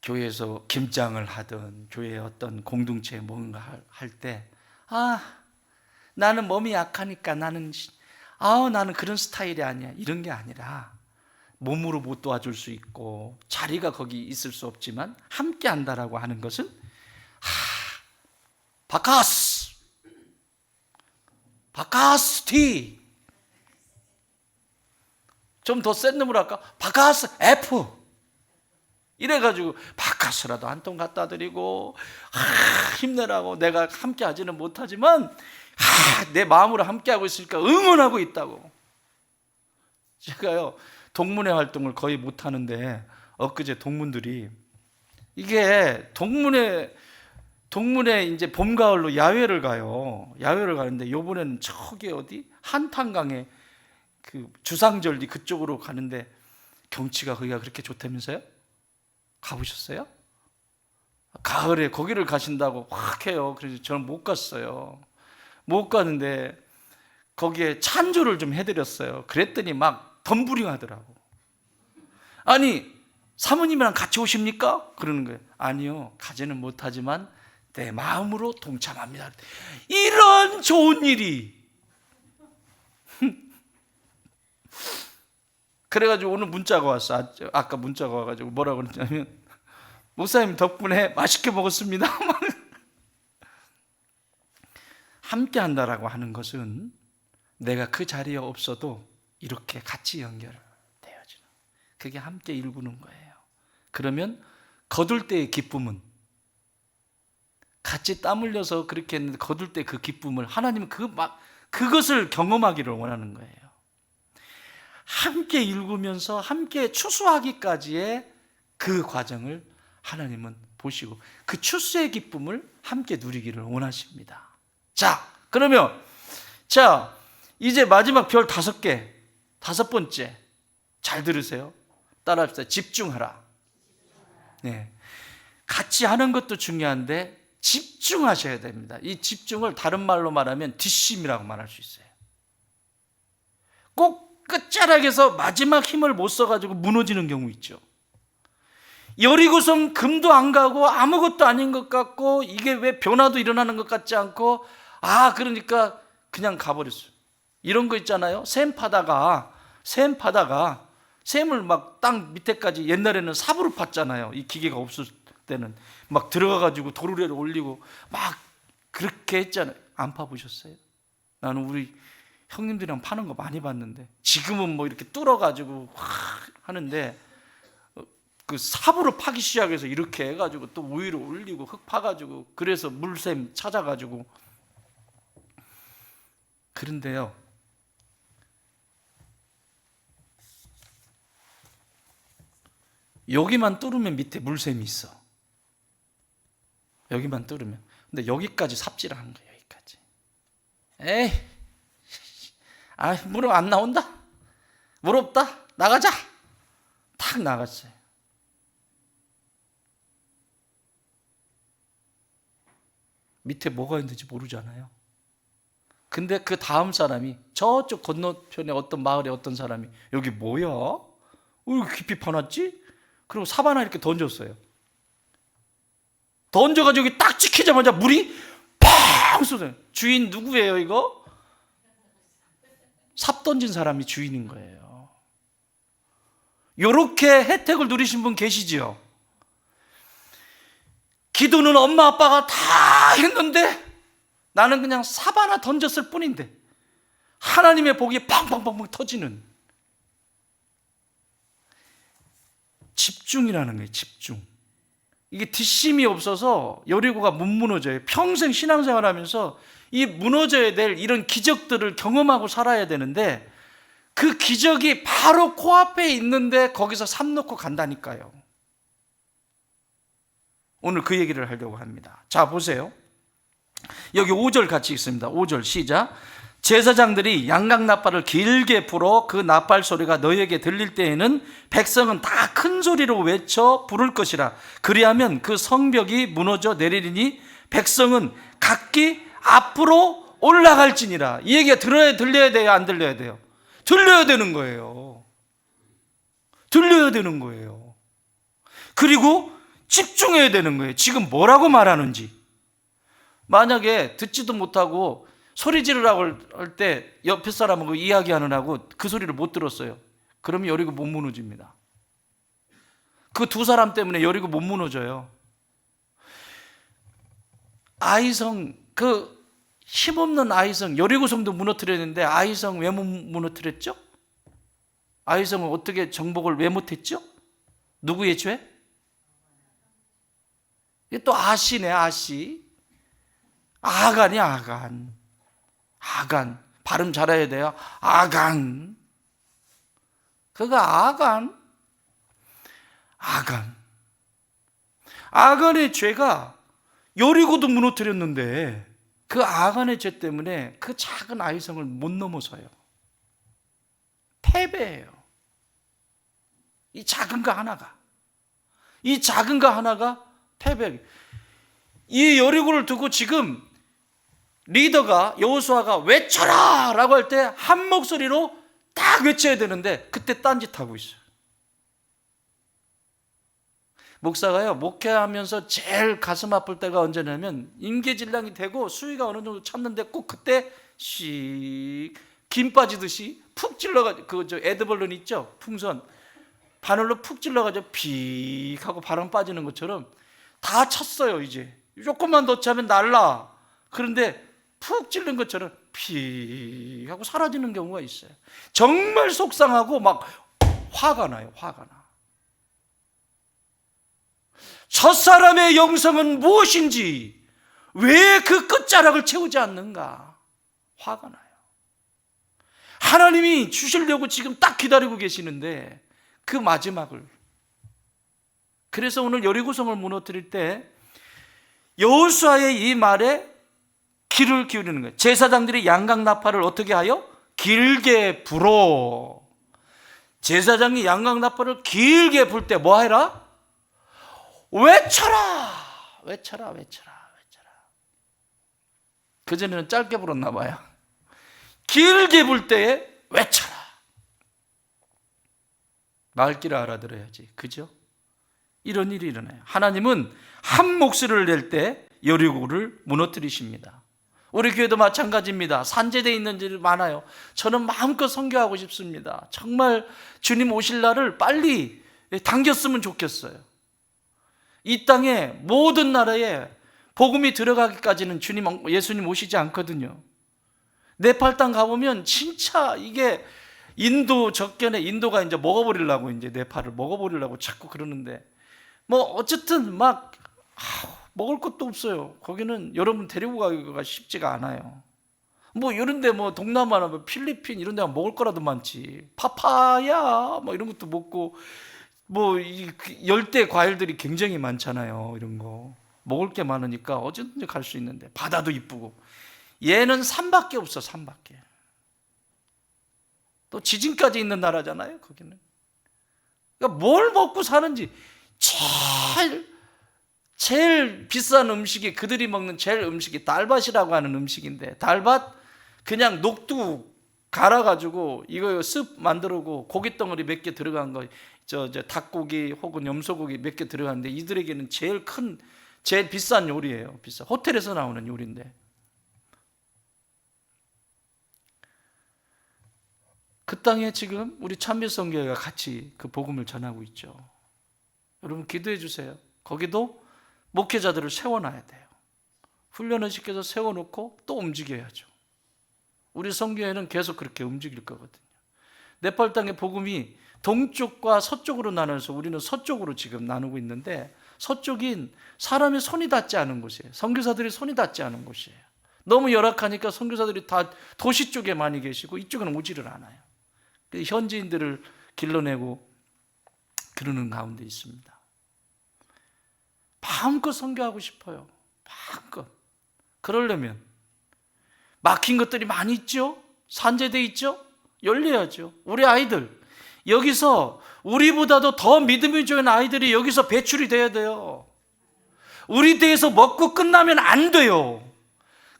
교회에서 김장을 하든 교회에 어떤 공동체에 뭔가 할 때 나는 몸이 약하니까 나는 그런 스타일이 아니야 이런 게 아니라 몸으로 못 도와줄 수 있고 자리가 거기 있을 수 없지만 함께 한다라고 하는 것은 바카스티 좀 더 센 놈으로 할까? 바카스 F 이래가지고 바카스라도 한 통 갖다 드리고 힘내라고. 내가 함께 하지는 못하지만 내 마음으로 함께하고 있으니까 응원하고 있다고. 제가요 동문회 활동을 거의 못하는데 엊그제 동문들이 이게 동문회 이제 봄 가을로 야외를 가는데 요번에는 저기 어디 한탄강에 그 주상절리 그쪽으로 가는데 경치가 거기가 그렇게 좋다면서요? 가보셨어요? 가을에 거기를 가신다고 확 해요. 그래서 저는 못 갔어요. 못 가는데 거기에 찬조를 좀 해드렸어요. 그랬더니 막 덤부링 하더라고. 아니 사모님이랑 같이 오십니까? 그러는 거예요. 아니요 가지는 못하지만 내 마음으로 동참합니다. 이런 좋은 일이. 그래가지고 오늘 문자가 왔어. 아까 문자가 와가지고 뭐라고 그랬냐면 목사님 덕분에 맛있게 먹었습니다. 함께 한다라고 하는 것은 내가 그 자리에 없어도 이렇게 같이 연결되어지는, 그게 함께 일구는 거예요. 그러면 거둘 때의 기쁨은, 같이 땀 흘려서 그렇게 했는데 거둘 때 그 기쁨을 하나님은 그것을 경험하기를 원하는 거예요. 함께 일구면서 함께 추수하기까지의 그 과정을 하나님은 보시고 그 추수의 기쁨을 함께 누리기를 원하십니다. 자, 그러면 이제 마지막 별 5개, 5번째 잘 들으세요. 따라합시다. 집중하라. 네, 같이 하는 것도 중요한데 집중하셔야 됩니다. 이 집중을 다른 말로 말하면 뒷심이라고 말할 수 있어요. 꼭 끝자락에서 마지막 힘을 못 써가지고 무너지는 경우 있죠. 여리고성 금도 안 가고 아무것도 아닌 것 같고 이게 왜 변화도 일어나는 것 같지 않고 그러니까 그냥 가버렸어요. 이런 거 있잖아요. 샘 파다가 샘을 막 땅 밑에까지 옛날에는 삽으로 팠잖아요. 이 기계가 없을 때는 막 들어가가지고 도르래를 올리고 막 그렇게 했잖아요. 안 파보셨어요? 나는 우리 형님들이랑 파는 거 많이 봤는데 지금은 뭐 이렇게 뚫어가지고 하는데 그 삽으로 파기 시작해서 이렇게 해가지고 또 위로 올리고 흙 파가지고 그래서 물샘 찾아가지고. 그런데요, 여기만 뚫으면 밑에 물샘이 있어. 여기만 뚫으면. 근데 여기까지 삽질하는 거예요. 여기까지. 에이, 물 안 나온다? 물 없다? 나가자. 탁 나갔어요. 밑에 뭐가 있는지 모르잖아요. 근데 그 다음 사람이 저쪽 건너편에 어떤 마을에 어떤 사람이 여기 뭐야? 왜 깊이 파놨지? 그리고 삽 하나 이렇게 던졌어요. 던져가지고 여기 딱 찍히자마자 물이 팡 쏟아요. 주인 누구예요 이거? 삽 던진 사람이 주인인 거예요. 이렇게 혜택을 누리신 분 계시지요? 기도는 엄마 아빠가 다 했는데 나는 그냥 삽 하나 던졌을 뿐인데 하나님의 복이 팡팡팡팡 터지는 집중이라는 거예요. 집중. 이게 뒷심이 없어서 여리고가 못 무너져요. 평생 신앙생활하면서 이 무너져야 될 이런 기적들을 경험하고 살아야 되는데 그 기적이 바로 코앞에 있는데 거기서 삽 놓고 간다니까요. 오늘 그 얘기를 하려고 합니다. 자, 보세요. 여기 5절 같이 읽습니다. 5절 시작. 제사장들이 양각나팔을 길게 불어 그 나팔 소리가 너희에게 들릴 때에는 백성은 다 큰 소리로 외쳐 부를 것이라. 그리하면 그 성벽이 무너져 내리리니 백성은 각기 앞으로 올라갈지니라. 이 얘기가 들려야 돼요? 안 들려야 돼요? 들려야 되는 거예요. 들려야 되는 거예요. 그리고 집중해야 되는 거예요. 지금 뭐라고 말하는지. 만약에 듣지도 못하고 소리 지르라고 할 때 옆에 사람하고 이야기하느라고 그 소리를 못 들었어요. 그러면 여리고 못 무너집니다. 그 두 사람 때문에 여리고 못 무너져요. 아이성, 그 힘없는 아이성, 여리고성도 무너뜨렸는데 아이성 왜 못 무너뜨렸죠? 아이성은 어떻게 정복을 왜 못했죠? 누구의 죄? 이게 또 아시네, 아시. 아간이 아간. 아간. 발음 잘해야 돼요. 아간. 그가 아간. 아간의 죄가 여리고도 무너뜨렸는데 그 아간의 죄 때문에 그 작은 아이성을 못 넘어서요. 패배해요. 이 작은 거 하나가. 패배. 이 여리고를 두고 지금 리더가 여호수아가 외쳐라 라고 할 때 한 목소리로 딱 외쳐야 되는데 그때 딴짓하고 있어요. 목사가요, 목회하면서 제일 가슴 아플 때가 언제냐면 임계질량이 되고 수위가 어느 정도 참는데 꼭 그때 김 빠지듯이 푹 찔러가지고 에드벌룬 있죠? 풍선 바늘로 푹 찔러가지고 픽 하고 바람 빠지는 것처럼 다 찼어요. 이제 조금만 더 차면 날라. 그런데 푹 찔른 것처럼 픽 하고 사라지는 경우가 있어요. 정말 속상하고 막 화가 나요. 첫사람의 영성은 무엇인지 왜 그 끝자락을 채우지 않는가? 화가 나요. 하나님이 주시려고 지금 딱 기다리고 계시는데 그 마지막을. 그래서 오늘 여리고성을 무너뜨릴 때 여호수아의 이 말에 귀를 기울이는 거예요. 제사장들이 양각나팔을 어떻게 하여? 길게 불어. 제사장이 양각나팔을 길게 불 때 뭐 해라? 외쳐라. 그전에는 짧게 불었나 봐요. 길게 불 때에 외쳐라. 말귀를 알아들어야지. 그죠? 이런 일이 일어나요. 하나님은 한 목소리를 낼 때 여리고를 무너뜨리십니다. 우리 교회도 마찬가지입니다. 산재되어 있는 일 많아요. 저는 마음껏 선교하고 싶습니다. 정말 주님 오실 날을 빨리 당겼으면 좋겠어요. 이 땅에 모든 나라에 복음이 들어가기까지는 예수님 오시지 않거든요. 네팔 땅 가보면 진짜 이게 인도 적견에 인도가 이제 먹어버리려고 이제 네팔을 먹어버리려고 자꾸 그러는데 뭐 어쨌든 막 먹을 것도 없어요. 거기는 여러분 데리고 가기가 쉽지가 않아요. 뭐 이런데 뭐 동남아나 뭐 필리핀 이런 데 먹을 거라도 많지. 파파야 뭐 이런 것도 먹고 뭐 이 열대 과일들이 굉장히 많잖아요. 이런 거 먹을 게 많으니까 어쨌든지 갈 수 있는데 바다도 이쁘고 얘는 산밖에 없어. 산밖에. 또 지진까지 있는 나라잖아요. 거기는. 그러니까 뭘 먹고 사는지 제일 비싼 음식이 그들이 먹는 제일 음식이 달밭이라고 하는 음식인데 달밭 그냥 녹두 갈아가지고 이거 습 만들고 고기 덩어리 몇 개 들어간 거 저 닭고기 혹은 염소고기 몇 개 들어가는데 이들에게는 제일 비싼 요리예요. 비싼 호텔에서 나오는 요리인데 그 땅에 지금 우리 찬미성교회가 같이 그 복음을 전하고 있죠. 여러분 기도해 주세요. 거기도 목회자들을 세워놔야 돼요. 훈련을 시켜서 세워놓고 또 움직여야죠. 우리 성교회는 계속 그렇게 움직일 거거든요. 네팔 땅의 복음이 동쪽과 서쪽으로 나눠서 우리는 서쪽으로 지금 나누고 있는데 서쪽인 사람의 손이 닿지 않은 곳이에요. 선교사들이 손이 닿지 않은 곳이에요. 너무 열악하니까 선교사들이 다 도시 쪽에 많이 계시고 이쪽에는 오지를 않아요. 현지인들을 길러내고 그러는 가운데 있습니다. 마음껏 선교하고 싶어요. 마음껏. 그러려면 막힌 것들이 많이 있죠. 산재되어 있죠. 열려야죠. 우리 아이들 여기서 우리보다도 더 믿음이 좋은 아이들이 여기서 배출이 돼야 돼요. 우리 대에서 먹고 끝나면 안 돼요.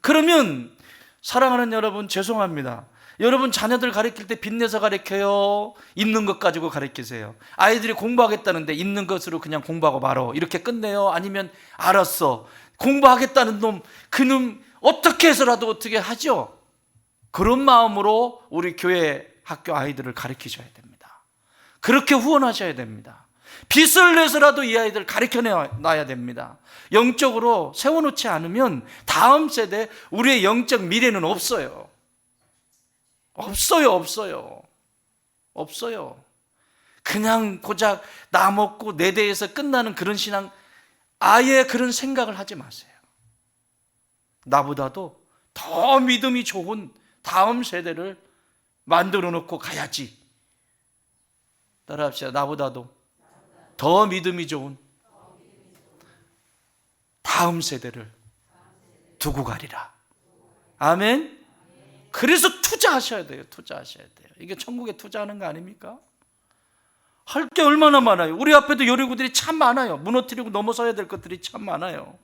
그러면 사랑하는 여러분 죄송합니다. 여러분 자녀들 가르칠 때 빚내서 가르쳐요? 있는 것 가지고 가르치세요? 아이들이 공부하겠다는데 있는 것으로 그냥 공부하고 말어 이렇게 끝내요? 아니면 알았어 공부하겠다는 그놈 어떻게 해서라도 어떻게 하죠? 그런 마음으로 우리 교회 학교 아이들을 가르치셔야 됩니다. 그렇게 후원하셔야 됩니다. 빚을 내서라도 이 아이들 가르쳐놔야 됩니다. 영적으로 세워놓지 않으면 다음 세대 우리의 영적 미래는 없어요. 없어요. 그냥 고작 나 먹고 내 대에서 끝나는 그런 신앙 아예 그런 생각을 하지 마세요. 나보다도 더 믿음이 좋은 다음 세대를 만들어 놓고 가야지. 따라합시다. 나보다도 더 믿음이 좋은 다음 세대를 두고 가리라. 아멘. 그래서 투자하셔야 돼요. 이게 천국에 투자하는 거 아닙니까? 할 게 얼마나 많아요. 우리 앞에도 여리고들이 참 많아요. 무너뜨리고 넘어서야 될 것들이 참 많아요.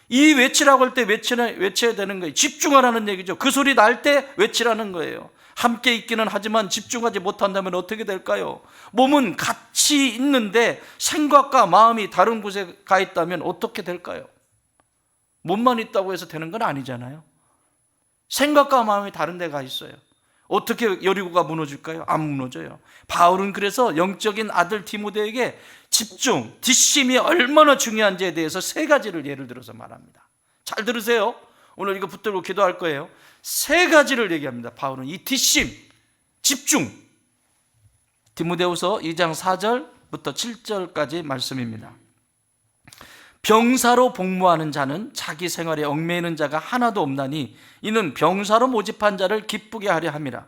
이 외치라고 할 때 외쳐야 되는 거예요. 집중하라는 얘기죠. 그 소리 날 때 외치라는 거예요. 함께 있기는 하지만 집중하지 못한다면 어떻게 될까요? 몸은 같이 있는데 생각과 마음이 다른 곳에 가 있다면 어떻게 될까요? 몸만 있다고 해서 되는 건 아니잖아요. 생각과 마음이 다른 데 가 있어요. 어떻게 여리고가 무너질까요? 안 무너져요. 바울은 그래서 영적인 아들 디모데에게 집중, 뒷심이 얼마나 중요한지에 대해서 세 가지를 예를 들어서 말합니다. 잘 들으세요. 오늘 이거 붙들고 기도할 거예요. 세 가지를 얘기합니다. 바울은 이 뒷심, 집중. 디모데후서 2장 4절부터 7절까지 말씀입니다. 병사로 복무하는 자는 자기 생활에 얽매이는 자가 하나도 없나니 이는 병사로 모집한 자를 기쁘게 하려 함이라.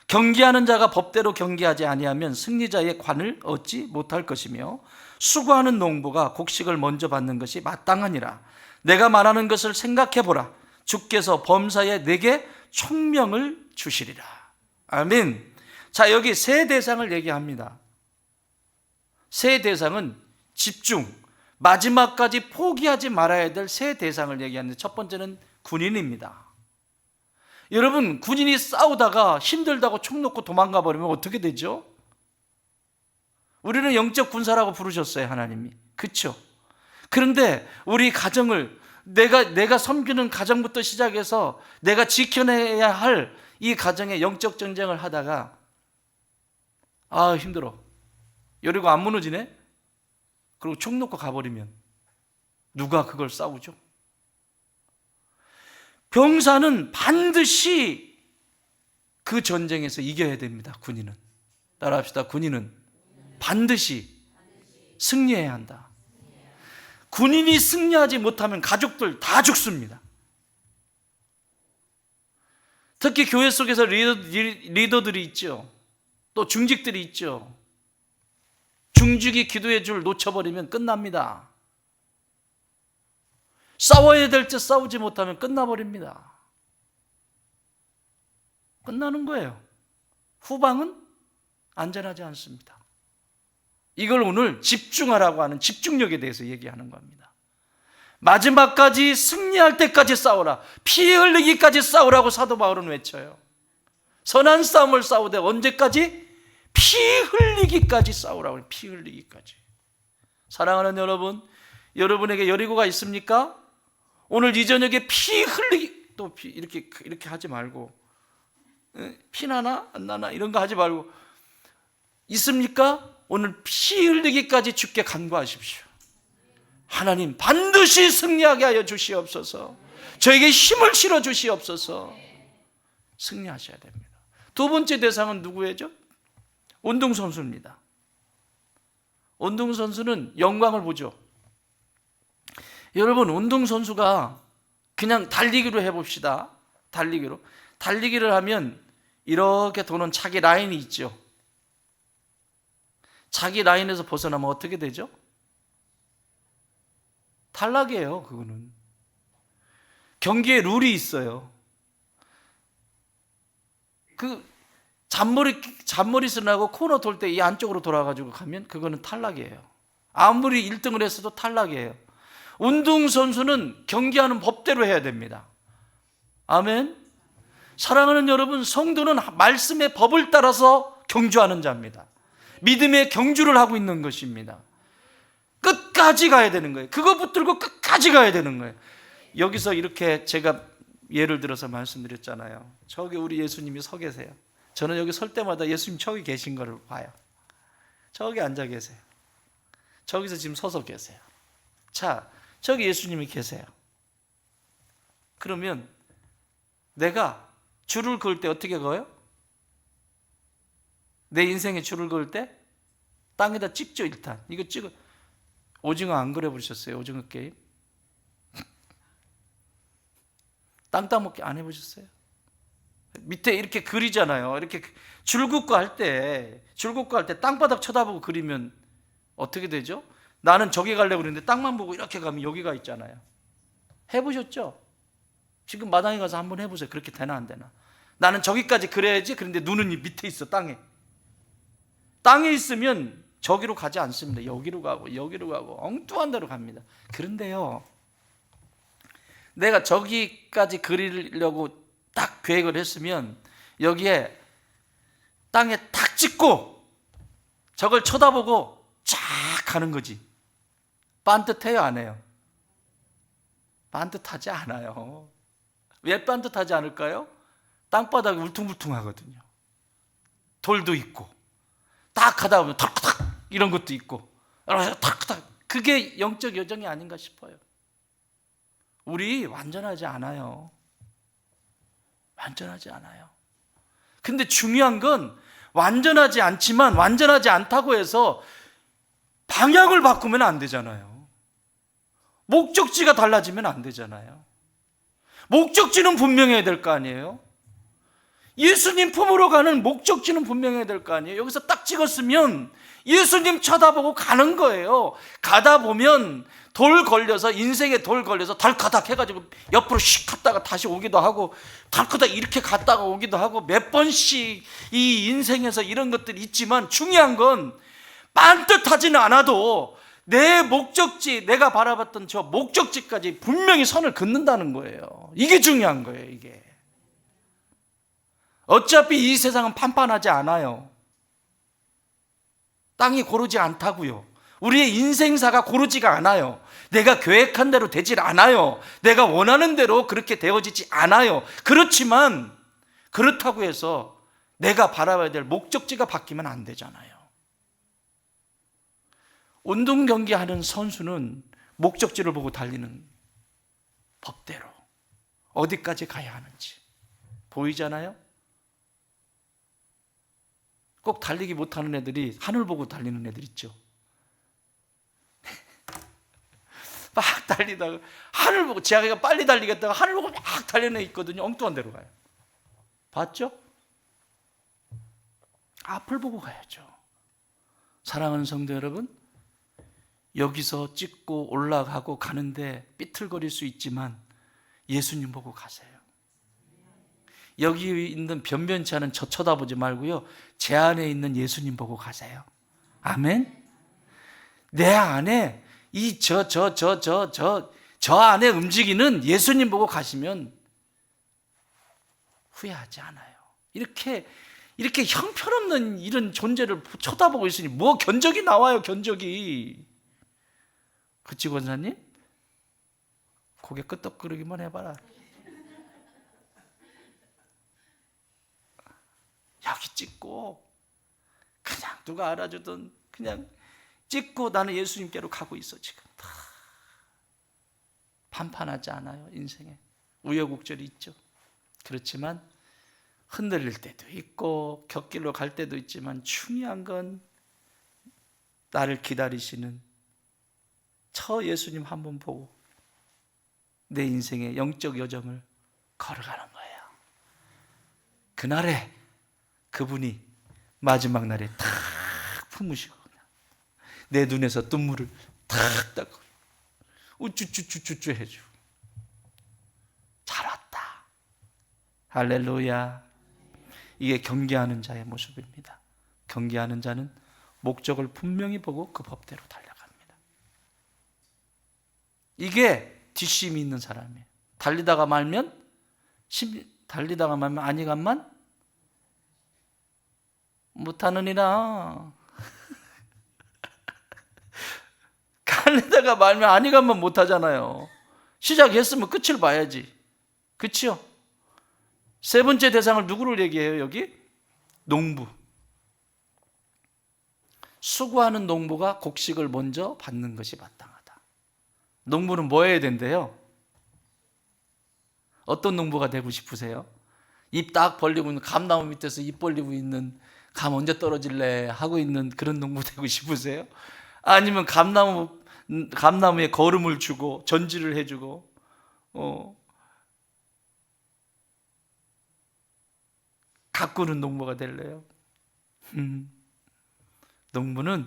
경기하는 자가 법대로 경기하지 아니하면 승리자의 관을 얻지 못할 것이며 수고하는 농부가 곡식을 먼저 받는 것이 마땅하니라. 내가 말하는 것을 생각해 보라. 주께서 범사에 내게 총명을 주시리라. 아멘. 자, 여기 세 대상을 얘기합니다. 세 대상은 집중, 마지막까지 포기하지 말아야 될 세 대상을 얘기하는데 첫 번째는 군인입니다. 여러분, 군인이 싸우다가 힘들다고 총 놓고 도망가 버리면 어떻게 되죠? 우리는 영적 군사라고 부르셨어요, 하나님이. 그렇죠? 그런데 우리 가정을 내가 섬기는 가정부터 시작해서 내가 지켜내야 할 이 가정의 영적 전쟁을 하다가 힘들어. 여리고 안 무너지네? 그리고 총 놓고 가버리면 누가 그걸 싸우죠? 병사는 반드시 그 전쟁에서 이겨야 됩니다. 군인은. 따라합시다. 군인은 반드시 승리해야 한다. 군인이 승리하지 못하면 가족들 다 죽습니다. 특히 교회 속에서 리더들이 있죠. 또 중직들이 있죠. 중직이 기도의 줄 놓쳐버리면 끝납니다. 싸워야 될 때 싸우지 못하면 끝나버립니다. 끝나는 거예요. 후방은 안전하지 않습니다. 이걸 오늘 집중하라고 하는 집중력에 대해서 얘기하는 겁니다. 마지막까지 승리할 때까지 싸우라. 피 흘리기까지 싸우라고 사도 바울은 외쳐요. 선한 싸움을 싸우되 언제까지? 피 흘리기까지 싸우라고. 피 흘리기까지. 사랑하는 여러분, 여러분에게 여리고가 있습니까? 오늘 이 저녁에 피 흘리기, 또 이렇게 하지 말고, 피 나나 안 나나 이런 거 하지 말고, 있습니까? 오늘 피 흘리기까지 주께 간구하십시오. 하나님 반드시 승리하게 하여 주시옵소서. 저에게 힘을 실어 주시옵소서. 승리하셔야 됩니다. 두 번째 대상은 누구예요? 운동선수입니다. 운동선수는 영광을 보죠. 여러분, 운동선수가 그냥 달리기로 해봅시다. 달리기를 하면 이렇게 도는 자기 라인이 있죠. 자기 라인에서 벗어나면 어떻게 되죠? 탈락이에요. 그거는 경기에 룰이 있어요. 그 잔머리를 하고 코너 돌 때 이 안쪽으로 돌아가지고 가면 그거는 탈락이에요. 아무리 1등을 했어도 탈락이에요. 운동선수는 경기하는 법대로 해야 됩니다. 아멘. 사랑하는 여러분, 성도는 말씀의 법을 따라서 경주하는 자입니다. 믿음의 경주를 하고 있는 것입니다. 끝까지 가야 되는 거예요. 그거 붙들고 끝까지 가야 되는 거예요. 여기서 이렇게 제가 예를 들어서 말씀드렸잖아요. 저기 우리 예수님이 서 계세요. 저는 여기 설 때마다 예수님 저기 계신 거를 봐요. 저기 앉아 계세요. 저기서 지금 서서 계세요. 자, 저기 예수님이 계세요. 그러면 내가 줄을 그을 때 어떻게 그어요? 내 인생에 줄을 그을 때 땅에다 찍죠. 일단 이거 찍어. 오징어 안 그려보셨어요? 오징어 게임? 땅 따먹기 안 해보셨어요? 밑에 이렇게 그리잖아요. 이렇게 줄 긋고 할 때 땅바닥 쳐다보고 그리면 어떻게 되죠? 나는 저기 가려고 그랬는데 땅만 보고 이렇게 가면 여기가 있잖아요. 해보셨죠? 지금 마당에 가서 한번 해보세요. 그렇게 되나 안 되나? 나는 저기까지 그려야지. 그런데 눈은 이 밑에 있어. 땅에 있으면 저기로 가지 않습니다. 여기로 가고 엉뚱한 데로 갑니다. 그런데요, 내가 저기까지 그리려고 딱 계획을 했으면 여기에 땅에 탁 찍고 저걸 쳐다보고 쫙 가는 거지. 반듯해요, 안 해요? 반듯하지 않아요. 왜 반듯하지 않을까요? 땅바닥이 울퉁불퉁하거든요. 돌도 있고 딱 가다 보면 탁탁 이런 것도 있고 탁탁. 그게 영적 여정이 아닌가 싶어요. 우리 완전하지 않아요. 근데 중요한 건 완전하지 않지만 완전하지 않다고 해서 방향을 바꾸면 안 되잖아요. 목적지가 달라지면 안 되잖아요. 목적지는 분명해야 될 거 아니에요? 예수님 품으로 가는 목적지는 분명해야 될 거 아니에요? 여기서 딱 찍었으면 예수님 쳐다보고 가는 거예요. 가다 보면 인생에 돌 걸려서 덜커닥 해가지고 옆으로 슉 갔다가 다시 오기도 하고 덜커닥 이렇게 갔다가 오기도 하고 몇 번씩 이 인생에서 이런 것들이 있지만 중요한 건 반듯하지는 않아도 내 목적지, 내가 바라봤던 저 목적지까지 분명히 선을 긋는다는 거예요. 이게 중요한 거예요. 이게 어차피 이 세상은 판판하지 않아요. 땅이 고르지 않다고요. 우리의 인생사가 고르지가 않아요. 내가 계획한 대로 되질 않아요. 내가 원하는 대로 그렇게 되어지지 않아요. 그렇지만 그렇다고 해서 내가 바라봐야 될 목적지가 바뀌면 안 되잖아요. 운동 경기하는 선수는 목적지를 보고 달리는 법대로 어디까지 가야 하는지 보이잖아요. 꼭 달리기 못하는 애들이 하늘 보고 달리는 애들 있죠. 막 달리다가 하늘 보고, 제가 빨리 달리겠다가 하늘 보고 막 달리는 애 있거든요. 엉뚱한 데로 가요. 봤죠? 앞을 보고 가야죠. 사랑하는 성도 여러분, 여기서 찍고 올라가고 가는데 삐틀거릴 수 있지만 예수님 보고 가세요. 여기 있는 변변치 않은 저 쳐다보지 말고요, 제 안에 있는 예수님 보고 가세요. 아멘. 내 안에 이 저 안에 움직이는 예수님 보고 가시면 후회하지 않아요. 이렇게 형편없는 이런 존재를 쳐다보고 있으니 뭐 견적이 나와요, 견적이. 그치, 권사님? 고개 끄덕거리기만 해봐라. 여기 찍고 그냥 누가 알아주든 그냥 찍고 나는 예수님께로 가고 있어. 지금 다 판판하지 않아요. 인생에 우여곡절이 있죠. 그렇지만 흔들릴 때도 있고 곁길로 갈 때도 있지만 중요한 건 나를 기다리시는 저 예수님 한 번 보고 내 인생의 영적 여정을 걸어가는 거예요. 그날에 그분이 마지막 날에 탁 품으시고 내 눈에서 눈물을 탁 닦고 우쭈쭈쭈쭈쭈 해주고 잘 왔다. 할렐루야. 이게 경계하는 자의 모습입니다. 경계하는 자는 목적을 분명히 보고 그 법대로 달려갑니다. 이게 뒷심이 있는 사람이에요. 달리다가 말면 아니간만 못하느니라. 달리다가 말면 아니간만 못하잖아요. 시작했으면 끝을 봐야지. 그치요? 세 번째 대상을 누구를 얘기해요, 여기? 농부. 수고하는 농부가 곡식을 먼저 받는 것이 마땅하다. 농부는 뭐 해야 된대요? 어떤 농부가 되고 싶으세요? 입 딱 벌리고 있는, 감나무 밑에서 입 벌리고 있는, 감 언제 떨어질래 하고 있는 그런 농부 되고 싶으세요? 아니면 감나무에 거름을 주고 전지를 해주고 가꾸는 농부가 될래요? 농부는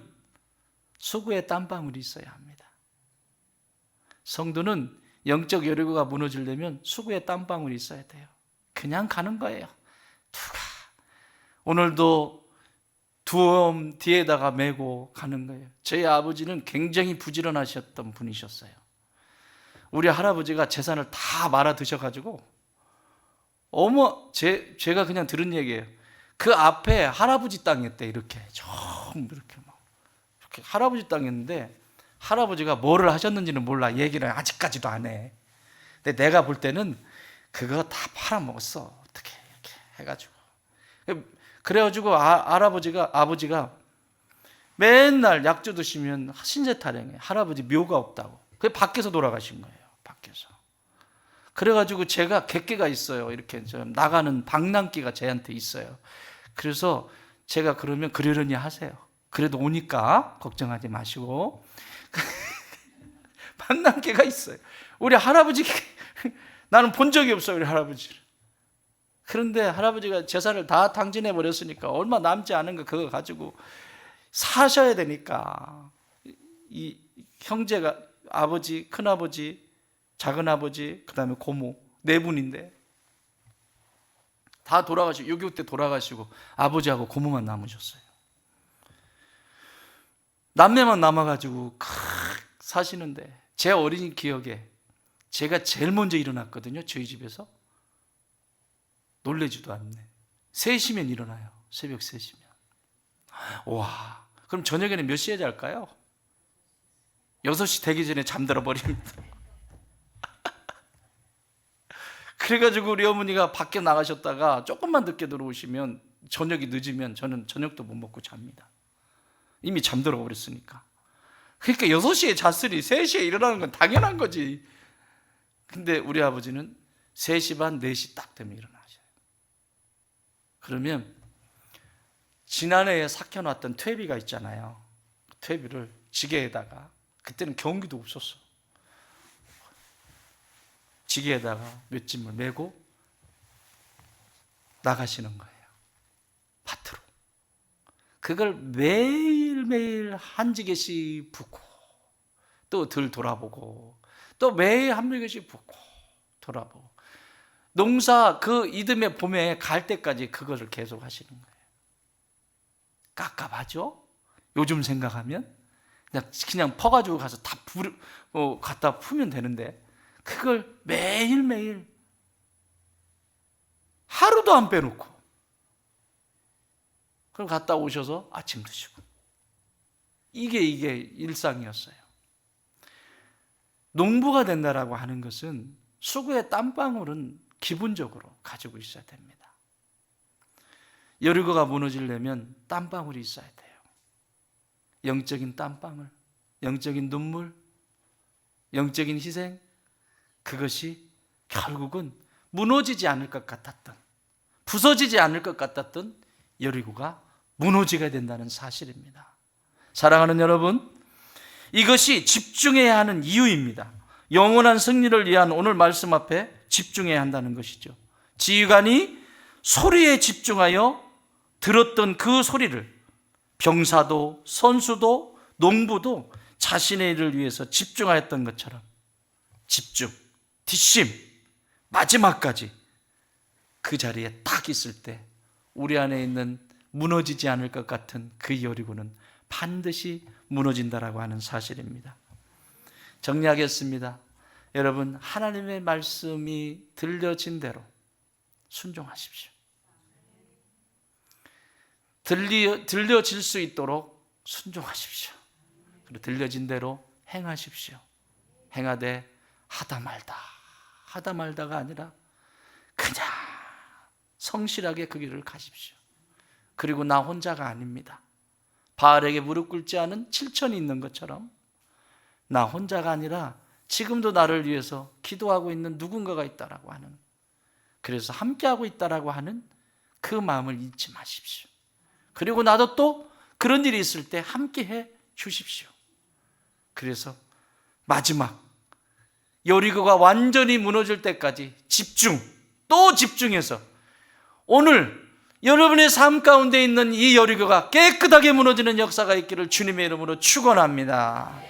수고의 땀방울이 있어야 합니다. 성도는 영적 여리고가 무너지려면 수고의 땀방울이 있어야 돼요. 그냥 가는 거예요. 오늘도 두엄 뒤에다가 메고 가는 거예요. 저희 아버지는 굉장히 부지런하셨던 분이셨어요. 우리 할아버지가 재산을 다 말아 드셔가지고 제가 그냥 들은 얘기예요. 그 앞에 할아버지 땅이었대. 이렇게 막 이렇게 할아버지 땅이었는데 할아버지가 뭐를 하셨는지는 몰라. 얘기를 아직까지도 안 해. 근데 내가 볼 때는 그거 다 팔아먹었어. 어떻게 이렇게 해가지고. 그래가지고 아버지가 맨날 약주 드시면 신세 타령해. 할아버지 묘가 없다고. 그게 밖에서 돌아가신 거예요. 밖에서. 그래가지고 제가 객기가 있어요. 이렇게 좀 나가는 방랑기가 제한테 있어요. 그래서 제가 그러면 그러려니 하세요. 그래도 오니까 걱정하지 마시고. 방랑기가 있어요. 우리 할아버지 나는 본 적이 없어요. 우리 할아버지를. 그런데 할아버지가 재산을 다 탕진해 버렸으니까 얼마 남지 않은 거 그거 가지고 사셔야 되니까 이 형제가 아버지, 큰아버지, 작은아버지, 그 다음에 고모 네 분인데 다 돌아가시고 6.25 때 돌아가시고 아버지하고 고모만 남으셨어요. 남매만 남아가지고 사시는데 제 어린 기억에 제가 제일 먼저 일어났거든요. 저희 집에서. 놀래지도 않네. 3시면 일어나요. 새벽 3시면. 와. 그럼 저녁에는 몇 시에 잘까요? 6시 되기 전에 잠들어 버립니다. 그래가지고 우리 어머니가 밖에 나가셨다가 조금만 늦게 들어오시면, 저녁이 늦으면 저는 저녁도 못 먹고 잡니다. 이미 잠들어 버렸으니까. 그러니까 6시에 잤으니 3시에 일어나는 건 당연한 거지. 근데 우리 아버지는 3시 반, 4시 딱 되면 일어나셔요. 그러면 지난해에 삭혀놨던 퇴비가 있잖아요. 퇴비를 지게에다가, 그때는 경기도 없었어, 지게에다가 몇 짐을 메고 나가시는 거예요, 밭으로. 그걸 매일매일 한 지게씩 붓고 또 덜 돌아보고 또 매일 한 지게씩 붓고 돌아보고, 농사 그 이듬해 봄에 갈 때까지 그거를 계속 하시는 거예요. 깝깝하죠? 요즘 생각하면 그냥 퍼가지고 가서 다 갖다 풀면 되는데, 그걸 매일매일 하루도 안 빼놓고, 그럼 갔다 오셔서 아침 드시고, 이게 일상이었어요. 농부가 된다라고 하는 것은 수고의 땀방울은 기본적으로 가지고 있어야 됩니다. 여리고가 무너지려면 땀방울이 있어야 돼요. 영적인 땀방울, 영적인 눈물, 영적인 희생, 그것이 결국은 무너지지 않을 것 같았던, 부서지지 않을 것 같았던 여리고가 무너지게 된다는 사실입니다. 사랑하는 여러분, 이것이 집중해야 하는 이유입니다. 영원한 승리를 위한 오늘 말씀 앞에 집중해야 한다는 것이죠. 지휘관이 소리에 집중하여 들었던 그 소리를 병사도 선수도 농부도 자신의 일을 위해서 집중하였던 것처럼 집중, 뒷심, 마지막까지 그 자리에 딱 있을 때 우리 안에 있는 무너지지 않을 것 같은 그 여리고는 반드시 무너진다라고 하는 사실입니다. 정리하겠습니다. 여러분, 하나님의 말씀이 들려진 대로 순종하십시오. 들려질 수 있도록 순종하십시오. 그리고 들려진 대로 행하십시오. 행하되 하다 말다가 아니라 그냥 성실하게 그 길을 가십시오. 그리고 나 혼자가 아닙니다. 바알에게 무릎 꿇지 않은 7천이 있는 것처럼 나 혼자가 아니라 지금도 나를 위해서 기도하고 있는 누군가가 있다라고 하는, 그래서 함께하고 있다라고 하는 그 마음을 잊지 마십시오. 그리고 나도 또 그런 일이 있을 때 함께해 주십시오. 그래서 마지막 여리고가 완전히 무너질 때까지 또 집중해서 오늘 여러분의 삶 가운데 있는 이 여리고가 깨끗하게 무너지는 역사가 있기를 주님의 이름으로 축원합니다.